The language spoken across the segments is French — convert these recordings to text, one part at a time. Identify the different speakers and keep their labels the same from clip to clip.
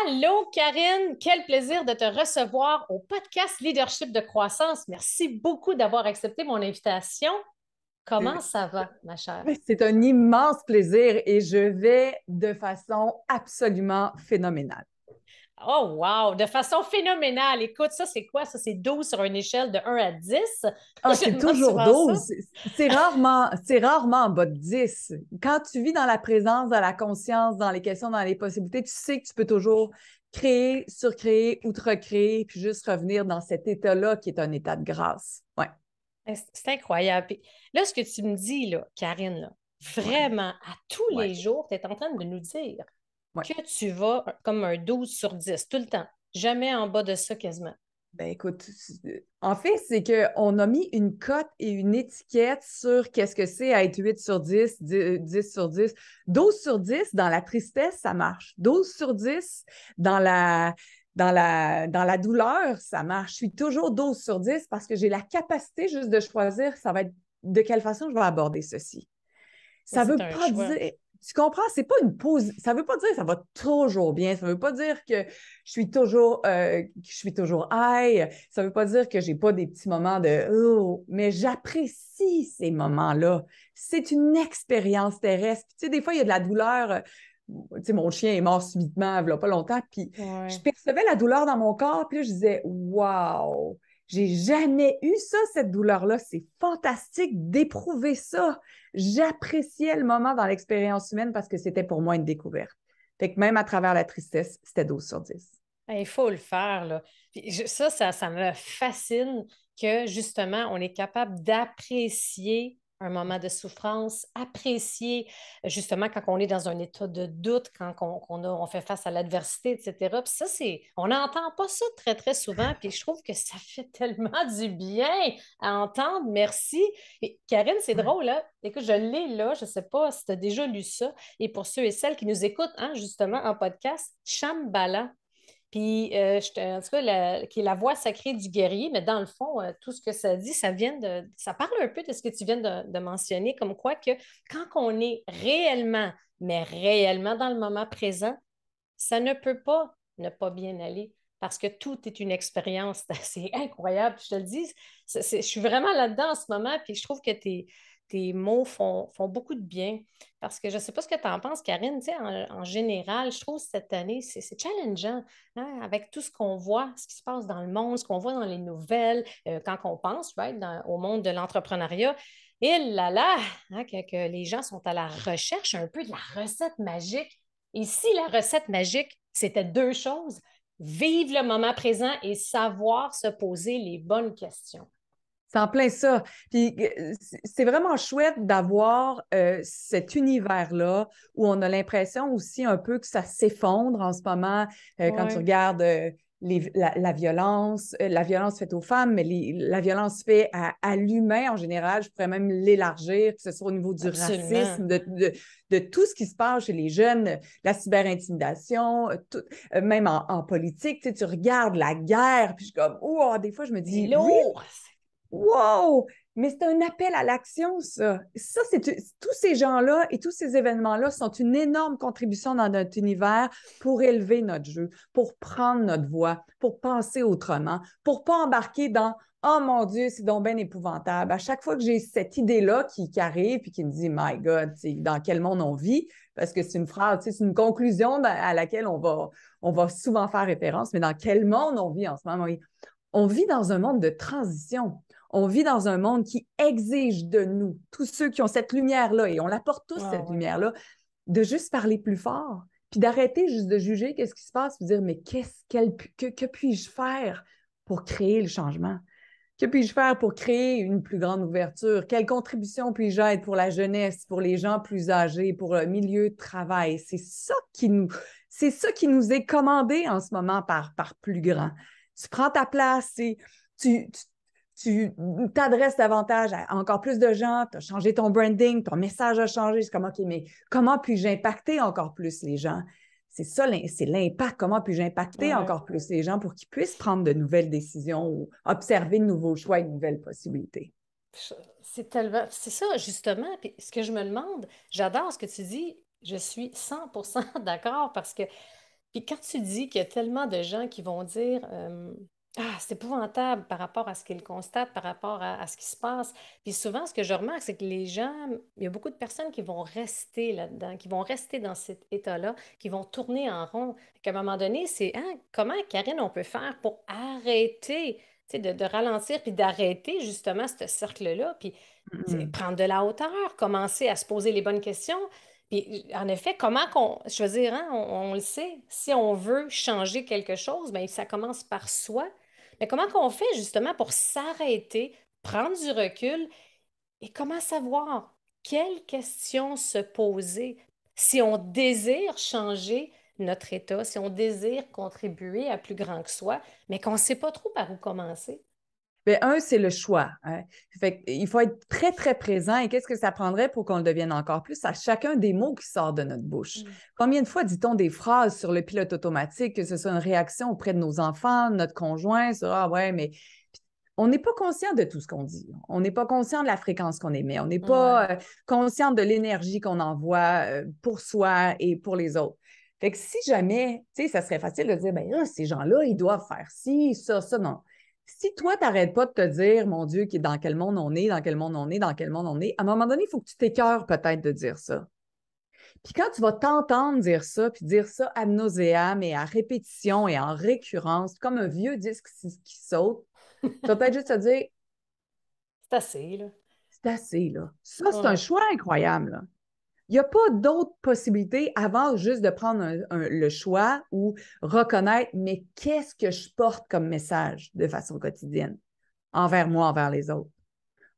Speaker 1: Allô, Karine, quel plaisir de te recevoir au podcast Leadership de croissance. Merci beaucoup d'avoir accepté mon invitation. Comment
Speaker 2: C'est
Speaker 1: ça va, ma chère?
Speaker 2: c'est un immense plaisir et je vais de façon absolument phénoménale.
Speaker 1: Oh, wow, de façon phénoménale. Écoute, ça, c'est quoi? Ça, c'est 12 sur une échelle de 1 à 10.
Speaker 2: Ah,
Speaker 1: Je
Speaker 2: c'est
Speaker 1: demande
Speaker 2: toujours
Speaker 1: souvent ça.
Speaker 2: 12. C'est rarement en bas de 10. Quand tu vis dans la présence, dans la conscience, dans les questions, dans les possibilités, tu sais que tu peux toujours créer, surcréer, outrecréer, puis juste revenir dans cet état-là qui est un état de grâce. Ouais,
Speaker 1: C'est incroyable. Puis là, ce que tu me dis, là, Karine, là,
Speaker 2: ouais,
Speaker 1: vraiment, à tous
Speaker 2: ouais,
Speaker 1: les jours, tu es en train de nous dire
Speaker 2: ouais.
Speaker 1: que tu vas comme un 12 sur 10 tout le temps. Jamais en bas de ça, quasiment.
Speaker 2: Ben écoute, en fait, c'est qu'on a mis une cote et une étiquette sur qu'est-ce que c'est à être 8 sur 10, 10 sur 10. 12 sur 10, dans la tristesse, ça marche. 12 sur 10, dans la douleur, ça marche. Je suis toujours 12 sur 10 parce que j'ai la capacité juste de choisir ça va être de quelle façon je vais aborder ceci.
Speaker 1: Mais
Speaker 2: Ça
Speaker 1: c'est
Speaker 2: veut
Speaker 1: un
Speaker 2: pas
Speaker 1: choix.
Speaker 2: dire, tu comprends, c'est pas une pause, ça veut pas dire que ça va toujours bien, ça veut pas dire que je suis toujours high, ça veut pas dire que j'ai pas des petits moments de oh, mais j'apprécie ces moments-là. C'est une expérience terrestre. Puis, tu sais, des fois, il y a de la douleur. Tu sais, mon chien est mort subitement, il y a pas longtemps, puis je
Speaker 1: Ouais.
Speaker 2: percevais la douleur dans mon corps, puis là, je disais, waouh, j'ai jamais eu ça, cette douleur-là. C'est fantastique d'éprouver ça. J'appréciais le moment dans l'expérience humaine parce que c'était pour moi une découverte. Fait que même à travers la tristesse, c'était 12 sur 10.
Speaker 1: Il faut le faire, là. Puis ça me fascine que justement, on est capable d'apprécier un moment de souffrance, apprécier justement quand on est dans un état de doute, quand on fait face à l'adversité, etc. Puis ça, on n'entend pas ça très, très souvent. Puis je trouve que ça fait tellement du bien à entendre. Merci. Et Karine, c'est
Speaker 2: Ouais.
Speaker 1: drôle, là. Écoute, je l'ai là. Je ne sais pas si tu as déjà lu ça. Et pour ceux et celles qui nous écoutent, hein, justement, en podcast, Shambhala. Puis, en tout cas, qui est la voix sacrée du guerrier, mais dans le fond, tout ce que ça dit, ça parle un peu de ce que tu viens de mentionner, comme quoi que quand on est réellement, mais réellement dans le moment présent, ça ne peut pas ne pas bien aller parce que tout est une expérience. C'est incroyable. Je te le dis, je suis vraiment là-dedans en ce moment, puis je trouve que tes mots font beaucoup de bien. Parce que je ne sais pas ce que tu en penses, Karine, tu sais, en général, je trouve que cette année, c'est challengeant, hein, avec tout ce qu'on voit, ce qui se passe dans le monde, ce qu'on voit dans les nouvelles, quand on pense right, au monde de l'entrepreneuriat. Et là là, hein, que les gens sont à la recherche un peu de la recette magique. Et si la recette magique, c'était deux choses, vivre le moment présent et savoir se poser les bonnes questions.
Speaker 2: C'est en plein ça. Puis c'est vraiment chouette d'avoir cet univers-là où on a l'impression aussi un peu que ça s'effondre en ce moment quand tu
Speaker 1: Ouais,
Speaker 2: regardes la violence faite aux femmes, mais la violence faite à l'humain en général. Je pourrais même l'élargir, que ce soit au niveau du
Speaker 1: absolument.
Speaker 2: racisme, de tout ce qui se passe chez les jeunes, la cyberintimidation, même en politique. Tu sais, tu regardes la guerre, puis je suis comme, oh, des fois, je me
Speaker 1: C'est
Speaker 2: dis, really?
Speaker 1: lourd.
Speaker 2: Wow! Mais c'est un appel à l'action, ça. Ça, tous ces gens-là et tous ces événements-là sont une énorme contribution dans notre univers pour élever notre jeu, pour prendre notre voix, pour penser autrement, pour pas embarquer dans oh mon Dieu, c'est donc bien épouvantable. À chaque fois que j'ai cette idée-là qui arrive puis qui me dit My God, dans quel monde on vit? Parce que c'est une phrase, c'est une conclusion à laquelle on va souvent faire référence, mais dans quel monde on vit en ce moment? Oui. On vit dans un monde de transition. On vit dans un monde qui exige de nous, tous ceux qui ont cette lumière-là, et on l'apporte tous,
Speaker 1: Ah
Speaker 2: cette
Speaker 1: ouais.
Speaker 2: lumière-là, de juste parler plus fort, puis d'arrêter juste de juger qu'est-ce qui se passe, puis de dire, mais que puis-je faire pour créer le changement? Que puis-je faire pour créer une plus grande ouverture? Quelle contribution puis-je être pour la jeunesse, pour les gens plus âgés, pour le milieu de travail? C'est ça qui nous est commandé en ce moment par plus grand. Tu prends ta place et tu t'adresses davantage à encore plus de gens, tu as changé ton branding, ton message a changé. C'est comme, OK, mais comment puis-je impacter encore plus les gens? C'est ça, c'est l'impact. Comment puis-je impacter
Speaker 1: Ouais.
Speaker 2: encore plus les gens pour qu'ils puissent prendre de nouvelles décisions ou observer de nouveaux choix et de nouvelles possibilités?
Speaker 1: C'est ça, justement. Puis ce que je me demande, j'adore ce que tu dis. Je suis 100% d'accord parce que Puis quand tu dis qu'il y a tellement de gens qui vont dire ah, c'est épouvantable par rapport à ce qu'ils constatent, par rapport à ce qui se passe. Puis souvent, ce que je remarque, c'est que les gens, il y a beaucoup de personnes qui vont rester là-dedans, qui vont rester dans cet état-là, qui vont tourner en rond. Qu'à un moment donné, c'est hein, comment, Karine, on peut faire pour arrêter, tu sais, de ralentir puis d'arrêter justement ce cercle-là, puis
Speaker 2: Mm.
Speaker 1: prendre de la hauteur, commencer à se poser les bonnes questions. Puis, en effet, comment qu'on, je veux dire, hein, on le sait, si on veut changer quelque chose, bien, ça commence par soi. Mais comment qu'on fait justement pour s'arrêter, prendre du recul et comment savoir quelles questions se poser si on désire changer notre état, si on désire contribuer à plus grand que soi, mais qu'on ne sait pas trop par où commencer?
Speaker 2: Bien, un, c'est le choix. Hein. Fait il faut être très, très présent. Et qu'est-ce que ça prendrait pour qu'on le devienne encore plus à chacun des mots qui sortent de notre bouche?
Speaker 1: Mm.
Speaker 2: Combien de fois dit-on des phrases sur le pilote automatique, que ce soit une réaction auprès de nos enfants, de notre conjoint, sur ah ouais, mais on n'est pas conscient de tout ce qu'on dit. On n'est pas conscient de la fréquence qu'on émet. On n'est
Speaker 1: Ouais.
Speaker 2: pas conscient de l'énergie qu'on envoie pour soi et pour les autres. Fait que si jamais, tu sais, ça serait facile de dire, ben là, ces gens-là, ils doivent faire ci, ça, non. Si toi, tu n'arrêtes pas de te dire, mon Dieu, dans quel monde on est, dans quel monde on est, dans quel monde on est, à un moment donné, il faut que tu t'écœures peut-être de dire ça. Puis quand tu vas t'entendre dire ça, puis dire ça ad nauseam et à répétition et en récurrence, comme un vieux disque qui saute, tu vas peut-être juste te dire,
Speaker 1: C'est assez, là.
Speaker 2: c'est assez, là. Ça, c'est un
Speaker 1: Ouais.
Speaker 2: choix incroyable, là. Il n'y a pas d'autre possibilité avant juste de prendre le choix ou reconnaître, mais qu'est-ce que je porte comme message de façon quotidienne envers moi, envers les autres?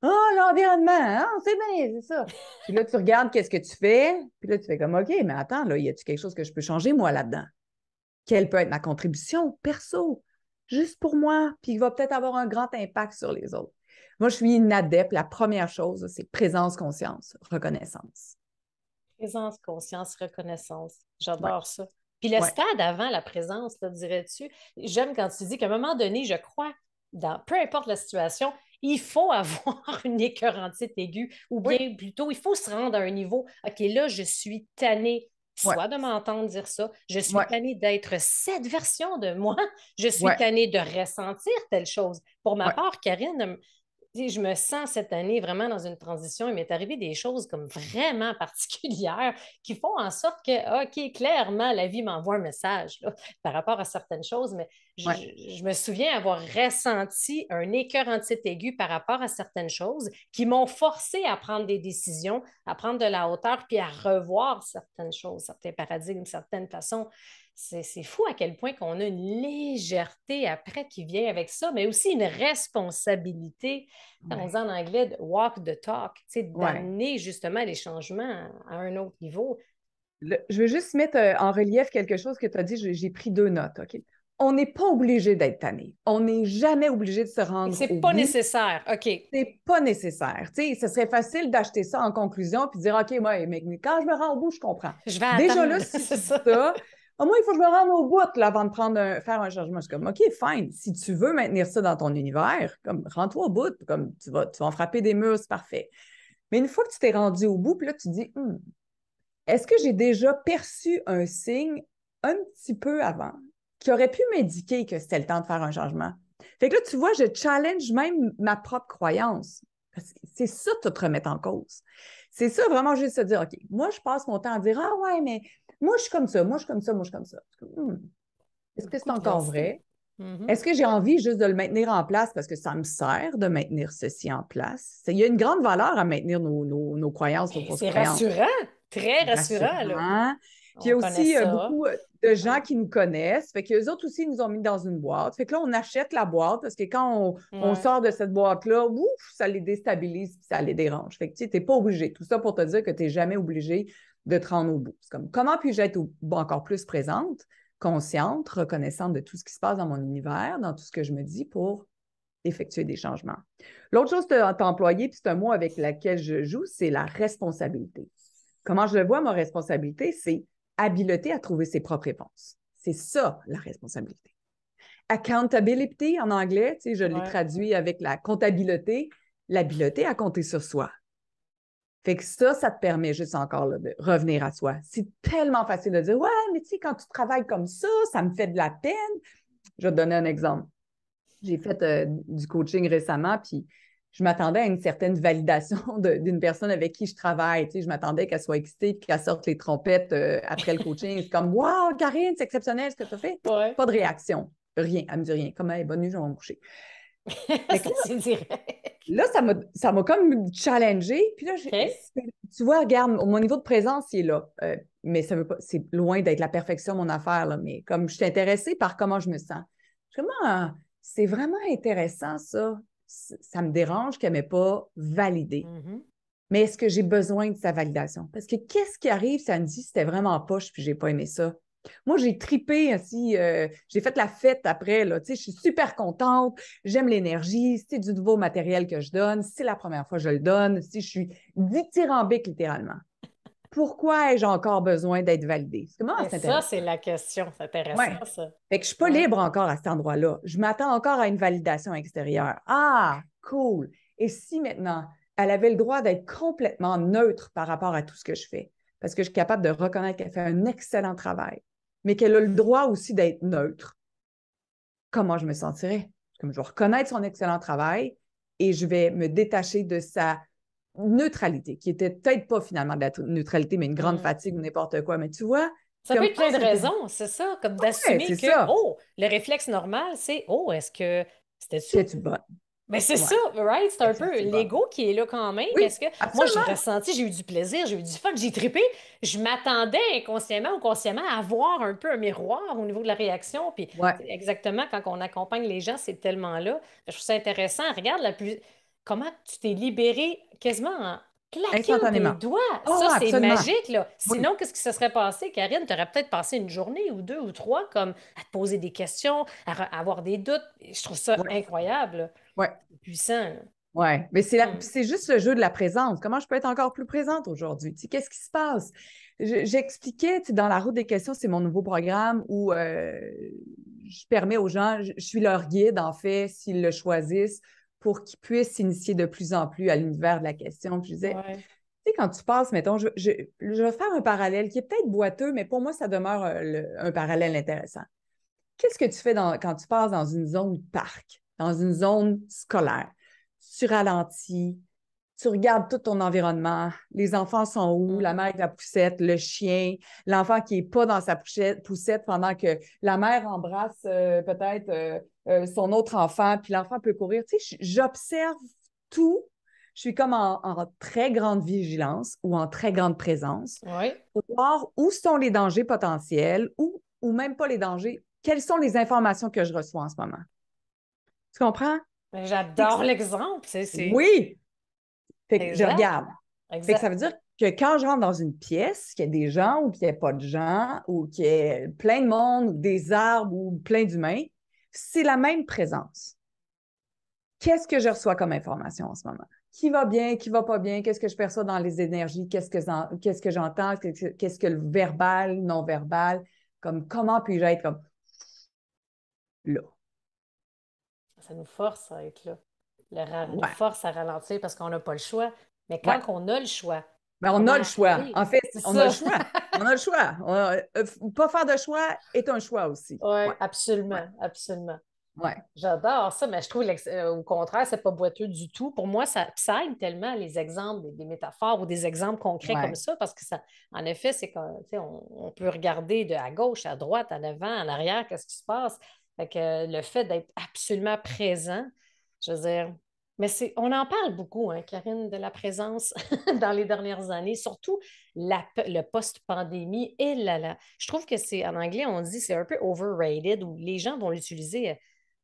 Speaker 2: Ah, l'environnement, hein, c'est bien, c'est ça. Puis là, tu regardes qu'est-ce que tu fais, puis là, tu fais comme, OK, mais attends, là, y a-t-il quelque chose que je peux changer, moi, là-dedans? Quelle peut être ma contribution perso, juste pour moi, puis il va peut-être avoir un grand impact sur les autres. Moi, je suis une adepte. La première chose, c'est présence, conscience, reconnaissance.
Speaker 1: Présence, conscience, reconnaissance.
Speaker 2: Ouais,
Speaker 1: J'adore ça. Puis le
Speaker 2: ouais,
Speaker 1: stade avant la présence, là, dirais-tu, j'aime quand tu dis qu'à un moment donné, je crois, dans peu importe la situation, il faut avoir une écœurantite aiguë, ou
Speaker 2: oui,
Speaker 1: bien plutôt, il faut se rendre à un niveau, OK, là, je suis tannée,
Speaker 2: ouais,
Speaker 1: soit de m'entendre dire ça, je suis
Speaker 2: ouais,
Speaker 1: tannée d'être cette version de moi, je suis
Speaker 2: ouais,
Speaker 1: tannée de ressentir telle chose. Pour ma
Speaker 2: ouais,
Speaker 1: part, Karine, tu sais, je me sens cette année vraiment dans une transition. Il m'est arrivé des choses comme vraiment particulières qui font en sorte que, OK, clairement, la vie m'envoie un message là, par rapport à certaines choses, mais je,
Speaker 2: ouais,
Speaker 1: je me souviens avoir ressenti un écœurantite aigu par rapport à certaines choses qui m'ont forcé à prendre des décisions, à prendre de la hauteur, puis à revoir certaines choses, certains paradigmes, certaines façons. C'est fou à quel point qu'on a une légèreté après qui vient avec ça, mais aussi une responsabilité on
Speaker 2: ouais,
Speaker 1: dit en anglais de walk the talk,
Speaker 2: ouais.
Speaker 1: d'amener justement les changements à un autre niveau.
Speaker 2: Je veux juste mettre en relief quelque chose que tu as dit. J'ai pris deux notes, OK? On n'est pas obligé d'être tanné. On n'est jamais obligé de se rendre
Speaker 1: C'est
Speaker 2: au
Speaker 1: pas
Speaker 2: bout.
Speaker 1: nécessaire. OK,
Speaker 2: C'est pas nécessaire. Tu sais, ce serait facile d'acheter ça en conclusion puis de dire, OK, moi, mais quand je me rends au bout, je comprends.
Speaker 1: je vais
Speaker 2: Déjà là,
Speaker 1: attendre,
Speaker 2: si
Speaker 1: c'est
Speaker 2: tu dis
Speaker 1: ça.
Speaker 2: ça, au moins, il faut que je me rende au bout là, avant de faire un changement. Je suis comme, OK, fine. Si tu veux maintenir ça dans ton univers, comme, rends-toi au bout. Comme, tu vas en frapper des murs, c'est parfait. Mais une fois que tu t'es rendu au bout, puis là, tu dis, est-ce que j'ai déjà perçu un signe un petit peu avant qui aurait pu m'indiquer que c'était le temps de faire un changement? Fait que là, tu vois, je challenge même ma propre croyance. Parce que c'est ça, tout remettre en cause. C'est ça, vraiment, juste se dire, OK, moi, je passe mon temps à dire, ah ouais, mais moi, je suis comme ça, moi, je suis comme ça, moi, je suis comme ça. Est-ce que c'est
Speaker 1: Beaucoup de
Speaker 2: encore
Speaker 1: densité.
Speaker 2: vrai?
Speaker 1: Mhm.
Speaker 2: Est-ce que j'ai envie juste de le maintenir en place parce que ça me sert de maintenir ceci en place? Il y a une grande valeur à maintenir nos croyances, nos
Speaker 1: Ben,
Speaker 2: fausses
Speaker 1: c'est
Speaker 2: croyances.
Speaker 1: rassurant, très
Speaker 2: C'est
Speaker 1: rassurant, là.
Speaker 2: rassurant. Puis il y
Speaker 1: On
Speaker 2: a
Speaker 1: connaît
Speaker 2: aussi
Speaker 1: ça.
Speaker 2: beaucoup de gens
Speaker 1: Ouais.
Speaker 2: qui nous connaissent. Fait qu'eux autres aussi nous ont mis dans une boîte. Fait que là, on achète la boîte parce que quand on
Speaker 1: Ouais.
Speaker 2: sort de cette boîte-là, ouf, ça les déstabilise puis ça les dérange. Fait que tu n'es pas obligé. Tout ça pour te dire que tu n'es jamais obligé de te rendre au bout. C'est comme comment puis-je être encore plus présente, consciente, reconnaissante de tout ce qui se passe dans mon univers, dans tout ce que je me dis pour effectuer des changements. L'autre chose que tu as employé, puis c'est un mot avec lequel je joue, c'est la responsabilité. Comment je le vois, ma responsabilité, c'est habileté à trouver ses propres réponses. C'est ça, la responsabilité. Accountability en anglais, tu sais, je l'ai
Speaker 1: Ouais.
Speaker 2: traduit avec la comptabilité, l'habileté à compter sur soi. Fait que ça te permet juste encore là, de revenir à soi. C'est tellement facile de dire, ouais, mais tu sais, quand tu travailles comme ça me fait de la peine. Je vais te donner un exemple. J'ai fait du coaching récemment, puis je m'attendais à une certaine validation d'une personne avec qui je travaille. Tu sais, je m'attendais qu'elle soit excitée, puis qu'elle sorte les trompettes après le coaching. C'est comme, wow, Karine, c'est exceptionnel ce que tu as fait.
Speaker 1: Ouais.
Speaker 2: Pas de réaction. Rien. Elle me dit rien. Comme, hey, bonne nuit, je vais me coucher.
Speaker 1: C'est assez direct.
Speaker 2: Là, ça m'a comme challengée. Puis là,
Speaker 1: OK.
Speaker 2: tu vois, regarde, mon niveau de présence, il est là. Mais ça veut pas, c'est loin d'être la perfection, mon affaire, là. Mais comme je suis intéressée par comment je me sens. Vraiment, c'est vraiment intéressant, ça. Ça me dérange qu'elle ne m'ait pas validée.
Speaker 1: Mhm.
Speaker 2: Mais est-ce que j'ai besoin de sa validation? Parce que qu'est-ce qui arrive samedi, c'était vraiment poche, puis j'ai pas aimé ça. Moi, j'ai tripé ainsi, j'ai fait la fête après, là, tu sais, je suis super contente, j'aime l'énergie, c'est du nouveau matériel que je donne, c'est la première fois que je le donne, si je suis dithyrambique littéralement. Pourquoi ai-je encore besoin d'être validée? C'est comment
Speaker 1: Et
Speaker 2: c'est
Speaker 1: ça,
Speaker 2: intéressant.
Speaker 1: c'est la question. C'est
Speaker 2: Ouais.
Speaker 1: intéressant, ça.
Speaker 2: Fait que je suis pas
Speaker 1: Ouais.
Speaker 2: libre encore à cet endroit-là. Je m'attends encore à une validation extérieure. Ah, cool. Et si maintenant, elle avait le droit d'être complètement neutre par rapport à tout ce que je fais, parce que je suis capable de reconnaître qu'elle fait un excellent travail, mais qu'elle a le droit aussi d'être neutre, comment je me sentirais? Comme je vais reconnaître son excellent travail et je vais me détacher de sa neutralité, qui était peut-être pas finalement de la neutralité, mais une grande
Speaker 1: Hmm.
Speaker 2: fatigue ou n'importe quoi. Mais tu vois,
Speaker 1: Ça peut
Speaker 2: comme,
Speaker 1: être plein de
Speaker 2: ça me fait...
Speaker 1: raisons, c'est ça, comme
Speaker 2: Ouais,
Speaker 1: d'assumer
Speaker 2: c'est
Speaker 1: que,
Speaker 2: ça.
Speaker 1: oh, le réflexe normal, c'est, oh, est-ce que c'était-tu?
Speaker 2: T'es-tu bonne?
Speaker 1: Mais c'est
Speaker 2: Ouais.
Speaker 1: ça, right? C'est un peu
Speaker 2: C'est bonne.
Speaker 1: l'ego qui est là quand même.
Speaker 2: Oui,
Speaker 1: Est-ce que moi, j'ai
Speaker 2: absolument.
Speaker 1: ressenti, j'ai eu du plaisir, j'ai eu du fun, j'ai trippé. Je m'attendais inconsciemment ou consciemment à voir un peu un miroir au niveau de la réaction. Puis
Speaker 2: Ouais,
Speaker 1: c'est exactement quand on accompagne les gens, c'est tellement là. Je trouve ça intéressant. Regarde comment tu t'es libéré quasiment en claquant des
Speaker 2: instantanément.
Speaker 1: doigts.
Speaker 2: Oh,
Speaker 1: Ça, c'est
Speaker 2: absolument.
Speaker 1: magique, là.
Speaker 2: Oui,
Speaker 1: Sinon, qu'est-ce qui se serait passé, Karine? Tu aurais peut-être passé une journée ou deux ou trois comme à te poser des questions, à avoir des doutes. Je trouve ça
Speaker 2: oui,
Speaker 1: incroyable.
Speaker 2: oui,
Speaker 1: C'est puissant, là.
Speaker 2: oui. Mais
Speaker 1: Hmm.
Speaker 2: c'est juste le jeu de la présence. Comment je peux être encore plus présente aujourd'hui? Tu sais, qu'est-ce qui se passe? J'expliquais, tu sais, dans la route des questions, c'est mon nouveau programme où je permets aux gens, je suis leur guide, en fait, s'ils le choisissent, pour qu'ils puissent s'initier de plus en plus à l'univers de la question. Puis je disais,
Speaker 1: Ouais.
Speaker 2: tu sais, quand tu passes, mettons, je vais faire un parallèle qui est peut-être boiteux, mais pour moi, ça demeure un parallèle intéressant. Qu'est-ce que tu fais quand tu passes dans une zone parc, dans une zone scolaire? Tu ralentis, tu regardes tout ton environnement. Les enfants sont où? La mère
Speaker 1: Mhm.
Speaker 2: avec la poussette, le chien, l'enfant qui n'est pas dans sa poussette pendant que la mère embrasse peut-être son autre enfant, puis l'enfant peut courir. Tu sais, j'observe tout. Je suis comme en très grande vigilance ou en très grande présence
Speaker 1: Oui.
Speaker 2: pour voir où sont les dangers potentiels ou même pas les dangers. Quelles sont les informations que je reçois en ce moment? Tu comprends?
Speaker 1: Mais
Speaker 2: Fait que-
Speaker 1: j'adore l'exemple.
Speaker 2: oui! Fait que je
Speaker 1: Exact.
Speaker 2: regarde. Fait que ça
Speaker 1: Exact.
Speaker 2: veut dire que quand je rentre dans une pièce, qu'il y a des gens ou qu'il n'y ait pas de gens, ou qu'il y ait plein de monde, ou des arbres, ou plein d'humains, c'est la même présence. Qu'est-ce que je reçois comme information en ce moment? Qui va bien, qui va pas bien, qu'est-ce que je perçois dans les énergies, qu'est-ce que j'entends, qu'est-ce que le verbal, non-verbal, comme comment puis-je être comme là.
Speaker 1: Ça nous force à être là. Nous
Speaker 2: Ouais,
Speaker 1: force à ralentir parce qu'on n'a pas le choix. Mais
Speaker 2: ouais.
Speaker 1: quand on a le choix,
Speaker 2: Ben, on a
Speaker 1: comment
Speaker 2: le choix.
Speaker 1: arriver?
Speaker 2: En fait,
Speaker 1: C'est
Speaker 2: on a le
Speaker 1: ça.
Speaker 2: choix. On a le choix. Pas faire de choix est un choix aussi.
Speaker 1: Oui,
Speaker 2: Ouais, ouais,
Speaker 1: absolument, absolument.
Speaker 2: ouais,
Speaker 1: J'adore ça, mais je trouve au contraire, c'est pas boiteux du tout. Pour moi, ça aide tellement les exemples, des métaphores ou des exemples concrets comme
Speaker 2: ouais.
Speaker 1: ça, parce que ça, en effet, c'est qu'on tu sais, on peut regarder à gauche, à droite, en avant, en arrière, qu'est-ce qui se passe. Fait que le fait d'être absolument présent, je veux dire, mais on en parle beaucoup, hein, Karine, de la présence dans les dernières années, surtout le post-pandémie. Et là, je trouve que c'est, en anglais, on dit c'est un peu overrated, ou les gens vont l'utiliser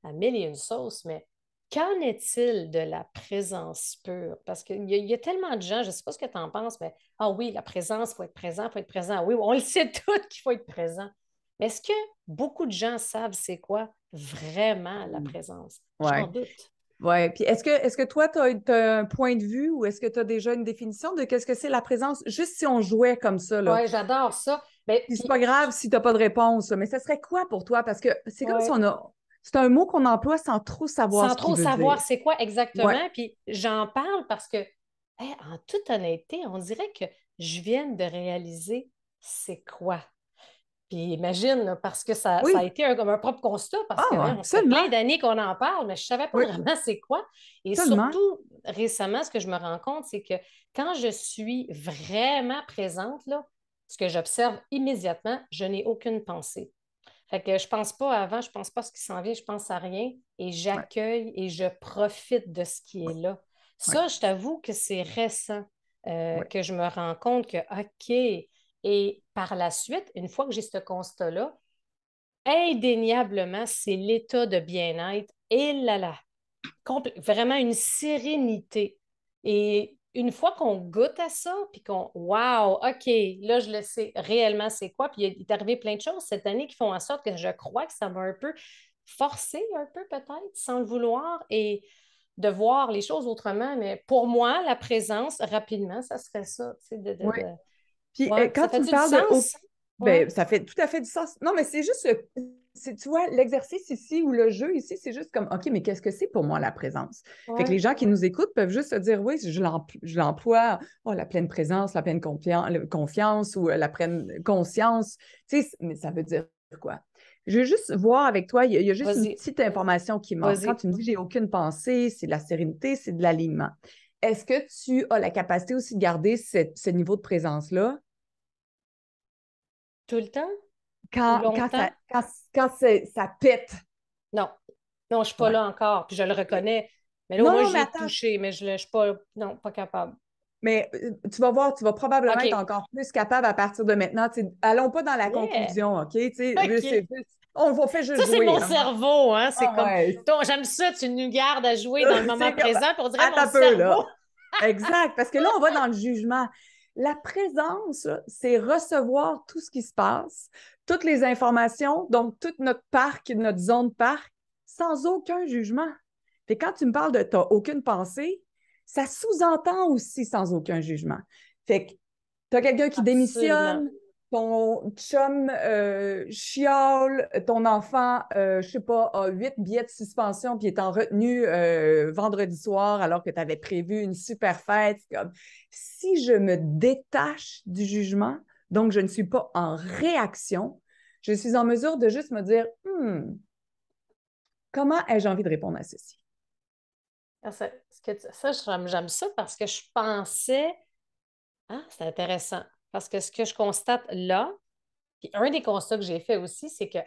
Speaker 1: à mille et une sauces, mais qu'en est-il de la présence pure? Parce qu'il y a tellement de gens, je ne sais pas ce que tu en penses, mais ah oui, la présence, il faut être présent, il faut être présent. Oui, on le sait tous qu'il faut être présent. Mais est-ce que beaucoup de gens savent c'est quoi vraiment la
Speaker 2: Mm.
Speaker 1: présence? J'en
Speaker 2: Ouais.
Speaker 1: doute.
Speaker 2: Ouais. Puis est-ce que toi, tu as un point de vue ou est-ce que tu as déjà une définition de qu'est-ce que c'est la présence? Juste si on jouait comme ça, là.
Speaker 1: Oui, j'adore ça. Ben,
Speaker 2: Puis c'est
Speaker 1: puis,
Speaker 2: pas grave si tu n'as pas de réponse, là, mais ça serait quoi pour toi? Parce que c'est comme si
Speaker 1: ouais.
Speaker 2: on a. C'est un mot qu'on emploie sans trop savoir
Speaker 1: Sans
Speaker 2: ce qu'il
Speaker 1: trop
Speaker 2: veut dire.
Speaker 1: savoir c'est quoi
Speaker 2: Ouais.
Speaker 1: exactement. Puis j'en parle parce que, en toute honnêteté, on dirait que je viens de réaliser c'est quoi. Puis imagine, là, parce que ça a
Speaker 2: Oui.
Speaker 1: été comme un propre constat, parce que
Speaker 2: Ah,
Speaker 1: voyons, ça fait plein
Speaker 2: absolument.
Speaker 1: d'années qu'on en parle, mais je ne savais pas
Speaker 2: Oui,
Speaker 1: vraiment c'est quoi. Et
Speaker 2: absolument.
Speaker 1: surtout, récemment, ce que je me rends compte, c'est que quand je suis vraiment présente, là, ce que j'observe immédiatement, je n'ai aucune pensée. Fait que je pense pas avant, je pense pas à ce qui s'en vient, je pense à rien et
Speaker 2: Oui,
Speaker 1: j'accueille et je profite de ce qui est
Speaker 2: oui,
Speaker 1: là.
Speaker 2: oui,
Speaker 1: Ça, je t'avoue que c'est récent
Speaker 2: oui.
Speaker 1: que je me rends compte que, OK, et par la suite, une fois que j'ai ce constat-là, indéniablement, c'est l'état de bien-être et là là, vraiment une sérénité. Et une fois qu'on goûte à ça, puis qu'on, wow, OK, là, je le sais réellement c'est quoi. Puis il est arrivé plein de choses cette année qui font en sorte que je crois que ça m'a un peu forcé, un peu peut-être, sans le vouloir, et de voir les choses autrement. Mais pour moi, la présence, rapidement, ça serait ça. Tu sais,
Speaker 2: Oui. Puis
Speaker 1: Ouais,
Speaker 2: quand
Speaker 1: ça
Speaker 2: tu me
Speaker 1: fait-tu du
Speaker 2: parles de
Speaker 1: sens? Ouais.
Speaker 2: ben, ça fait tout à fait du sens. Non, mais c'est juste, tu vois, l'exercice ici ou le jeu ici, c'est juste comme, OK, mais qu'est-ce que c'est pour moi la présence? Fait que les
Speaker 1: Ouais.
Speaker 2: gens qui nous écoutent peuvent juste se dire, oui, je l'emploie, oh, la pleine présence, la pleine confiance ou la pleine conscience. Tu sais, mais ça veut dire quoi? Je veux juste voir avec toi, il y a juste une
Speaker 1: Vas-y,
Speaker 2: petite information qui manque. Quand
Speaker 1: vas-y.
Speaker 2: tu me dis, j'ai aucune pensée, c'est de la sérénité, c'est de l'alignement. Est-ce que tu as la capacité aussi de garder ce niveau de présence-là
Speaker 1: Tout le temps ou
Speaker 2: quand, quand,
Speaker 1: longtemps?
Speaker 2: ça, quand, quand ça pète?
Speaker 1: Non. Non, je ne suis pas
Speaker 2: Ouais.
Speaker 1: là encore, puis je le
Speaker 2: OK.
Speaker 1: reconnais. Mais là, au
Speaker 2: Non,
Speaker 1: moins,
Speaker 2: non, mais
Speaker 1: j'y ai
Speaker 2: attends.
Speaker 1: touché, mais je ne suis pas, non, pas capable.
Speaker 2: Mais tu vas voir, tu vas probablement être
Speaker 1: OK.
Speaker 2: encore plus capable à partir de maintenant. Tu sais, allons pas dans la
Speaker 1: Yeah.
Speaker 2: conclusion, OK? Tu sais,
Speaker 1: OK.
Speaker 2: on va faire
Speaker 1: Ça,
Speaker 2: juste
Speaker 1: c'est
Speaker 2: jouer.
Speaker 1: mon
Speaker 2: Hein.
Speaker 1: cerveau, hein. C'est
Speaker 2: Ah
Speaker 1: comme,
Speaker 2: ouais.
Speaker 1: toi, j'aime ça, tu nous gardes à jouer dans le moment
Speaker 2: C'est comme,
Speaker 1: présent, puis on dirait
Speaker 2: attends
Speaker 1: mon
Speaker 2: un peu,
Speaker 1: cerveau.
Speaker 2: là. Exact. Parce que là, on va dans le jugement. La présence, là, c'est recevoir tout ce qui se passe, toutes les informations, donc toute notre parc, notre zone parc, sans aucun jugement. Et quand tu me parles de t'as aucune pensée, ça sous-entend aussi sans aucun jugement. Fait que tu as quelqu'un qui
Speaker 1: Absolument.
Speaker 2: démissionne, ton chum chiale, ton enfant, je sais pas, a 8 billets de suspension puis est en retenue vendredi soir alors que tu avais prévu une super fête. Comme, si je me détache du jugement, donc je ne suis pas en réaction, je suis en mesure de juste me dire, comment ai-je envie de répondre à ceci?
Speaker 1: Ah, ça, j'aime ça parce que je pensais, ah, c'est intéressant. Parce que ce que je constate là, puis un des constats que j'ai fait aussi, c'est que,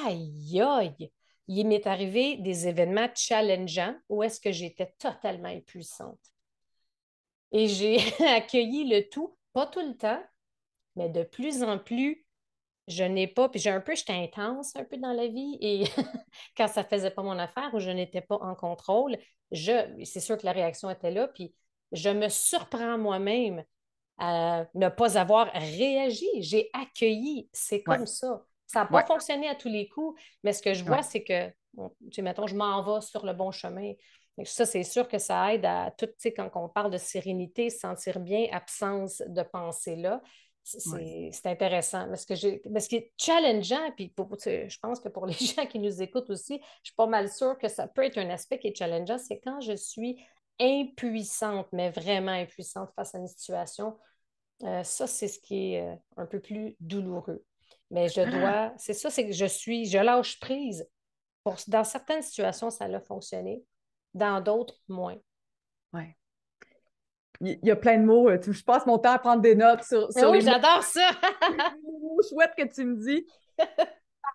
Speaker 1: aïe, aïe, il m'est arrivé des événements challengeants où est-ce que j'étais totalement impuissante. Et j'ai accueilli le tout, pas tout le temps, mais de plus en plus, je n'ai pas, puis j'étais intense un peu dans la vie, et quand ça faisait pas mon affaire ou je n'étais pas en contrôle, c'est sûr que la réaction était là, puis je me surprends moi-même à ne pas avoir réagi. J'ai accueilli. C'est
Speaker 2: Ouais,
Speaker 1: comme ça. Ça n'a pas
Speaker 2: ouais,
Speaker 1: fonctionné à tous les coups, mais ce que je
Speaker 2: ouais,
Speaker 1: vois, c'est que, bon, tu sais, mettons, je m'en vais sur le bon chemin. Et ça, c'est sûr que ça aide à tout, tu sais, quand on parle de sérénité, se sentir bien, absence de pensée là.
Speaker 2: ouais,
Speaker 1: C'est intéressant. Mais ce qui est challengeant, puis tu sais, je pense que pour les gens qui nous écoutent aussi, je suis pas mal sûre que ça peut être un aspect qui est challengeant, c'est quand je suis impuissante, mais vraiment impuissante face à une situation. Ça, c'est ce qui est un peu plus douloureux. Mais c'est ça, c'est que je lâche prise. Dans certaines situations, ça a fonctionné, dans d'autres, moins.
Speaker 2: ouais. Il y a plein de mots. Je passe mon temps à prendre des notes
Speaker 1: Mais
Speaker 2: sur
Speaker 1: oui,
Speaker 2: les mots,
Speaker 1: j'adore ça!
Speaker 2: les mots chouettes que tu me dis. Par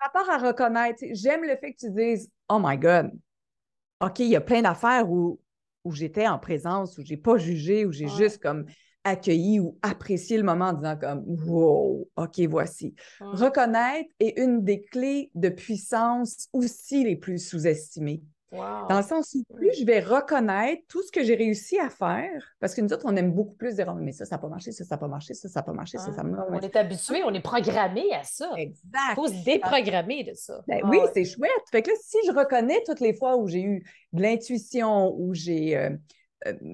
Speaker 2: rapport à reconnaître, j'aime le fait que tu dises Oh my God, OK, il y a plein d'affaires où j'étais en présence, où j'ai pas jugé, où j'ai
Speaker 1: Ouais,
Speaker 2: juste comme accueilli ou apprécié le moment en disant comme Wow, OK, voici.
Speaker 1: ouais.
Speaker 2: Reconnaître est une des clés de puissance aussi les plus sous-estimées. Dans le
Speaker 1: Wow.
Speaker 2: sens où plus
Speaker 1: Mm.
Speaker 2: je vais reconnaître tout ce que j'ai réussi à faire, parce que nous autres, on aime beaucoup plus dire, oh, mais ça n'a pas marché, ça n'a pas marché, ça n'a pas marché,
Speaker 1: Ouais.
Speaker 2: ça n'a pas
Speaker 1: On
Speaker 2: marché.
Speaker 1: est habitué, on est programmé à ça. Il
Speaker 2: Exact.
Speaker 1: faut se déprogrammer de ça.
Speaker 2: Ben oui,
Speaker 1: Ah ouais.
Speaker 2: c'est chouette. Fait que là, si je reconnais toutes les fois où j'ai eu de l'intuition, où j'ai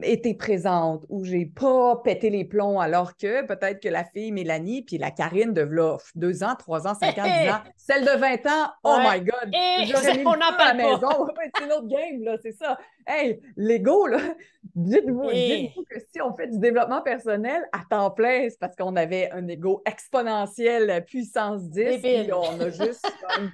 Speaker 2: été présente, où j'ai pas pété les plombs, alors que peut-être que la fille Mélanie puis la Karine de là, 2 ans, 3 ans, 5 ans, 10 ans, celle de 20 ans, oh
Speaker 1: Ouais.
Speaker 2: my God,
Speaker 1: Et
Speaker 2: j'aurais mis le
Speaker 1: on
Speaker 2: feu
Speaker 1: n'en
Speaker 2: à la
Speaker 1: parle pas.
Speaker 2: maison. C'est une autre game, là, c'est ça. Hey, l'ego, là,
Speaker 1: Et
Speaker 2: dites-vous que si on fait du développement personnel à temps plein, c'est parce qu'on avait un ego exponentiel puissance 10, puis
Speaker 1: débile.
Speaker 2: on a juste comme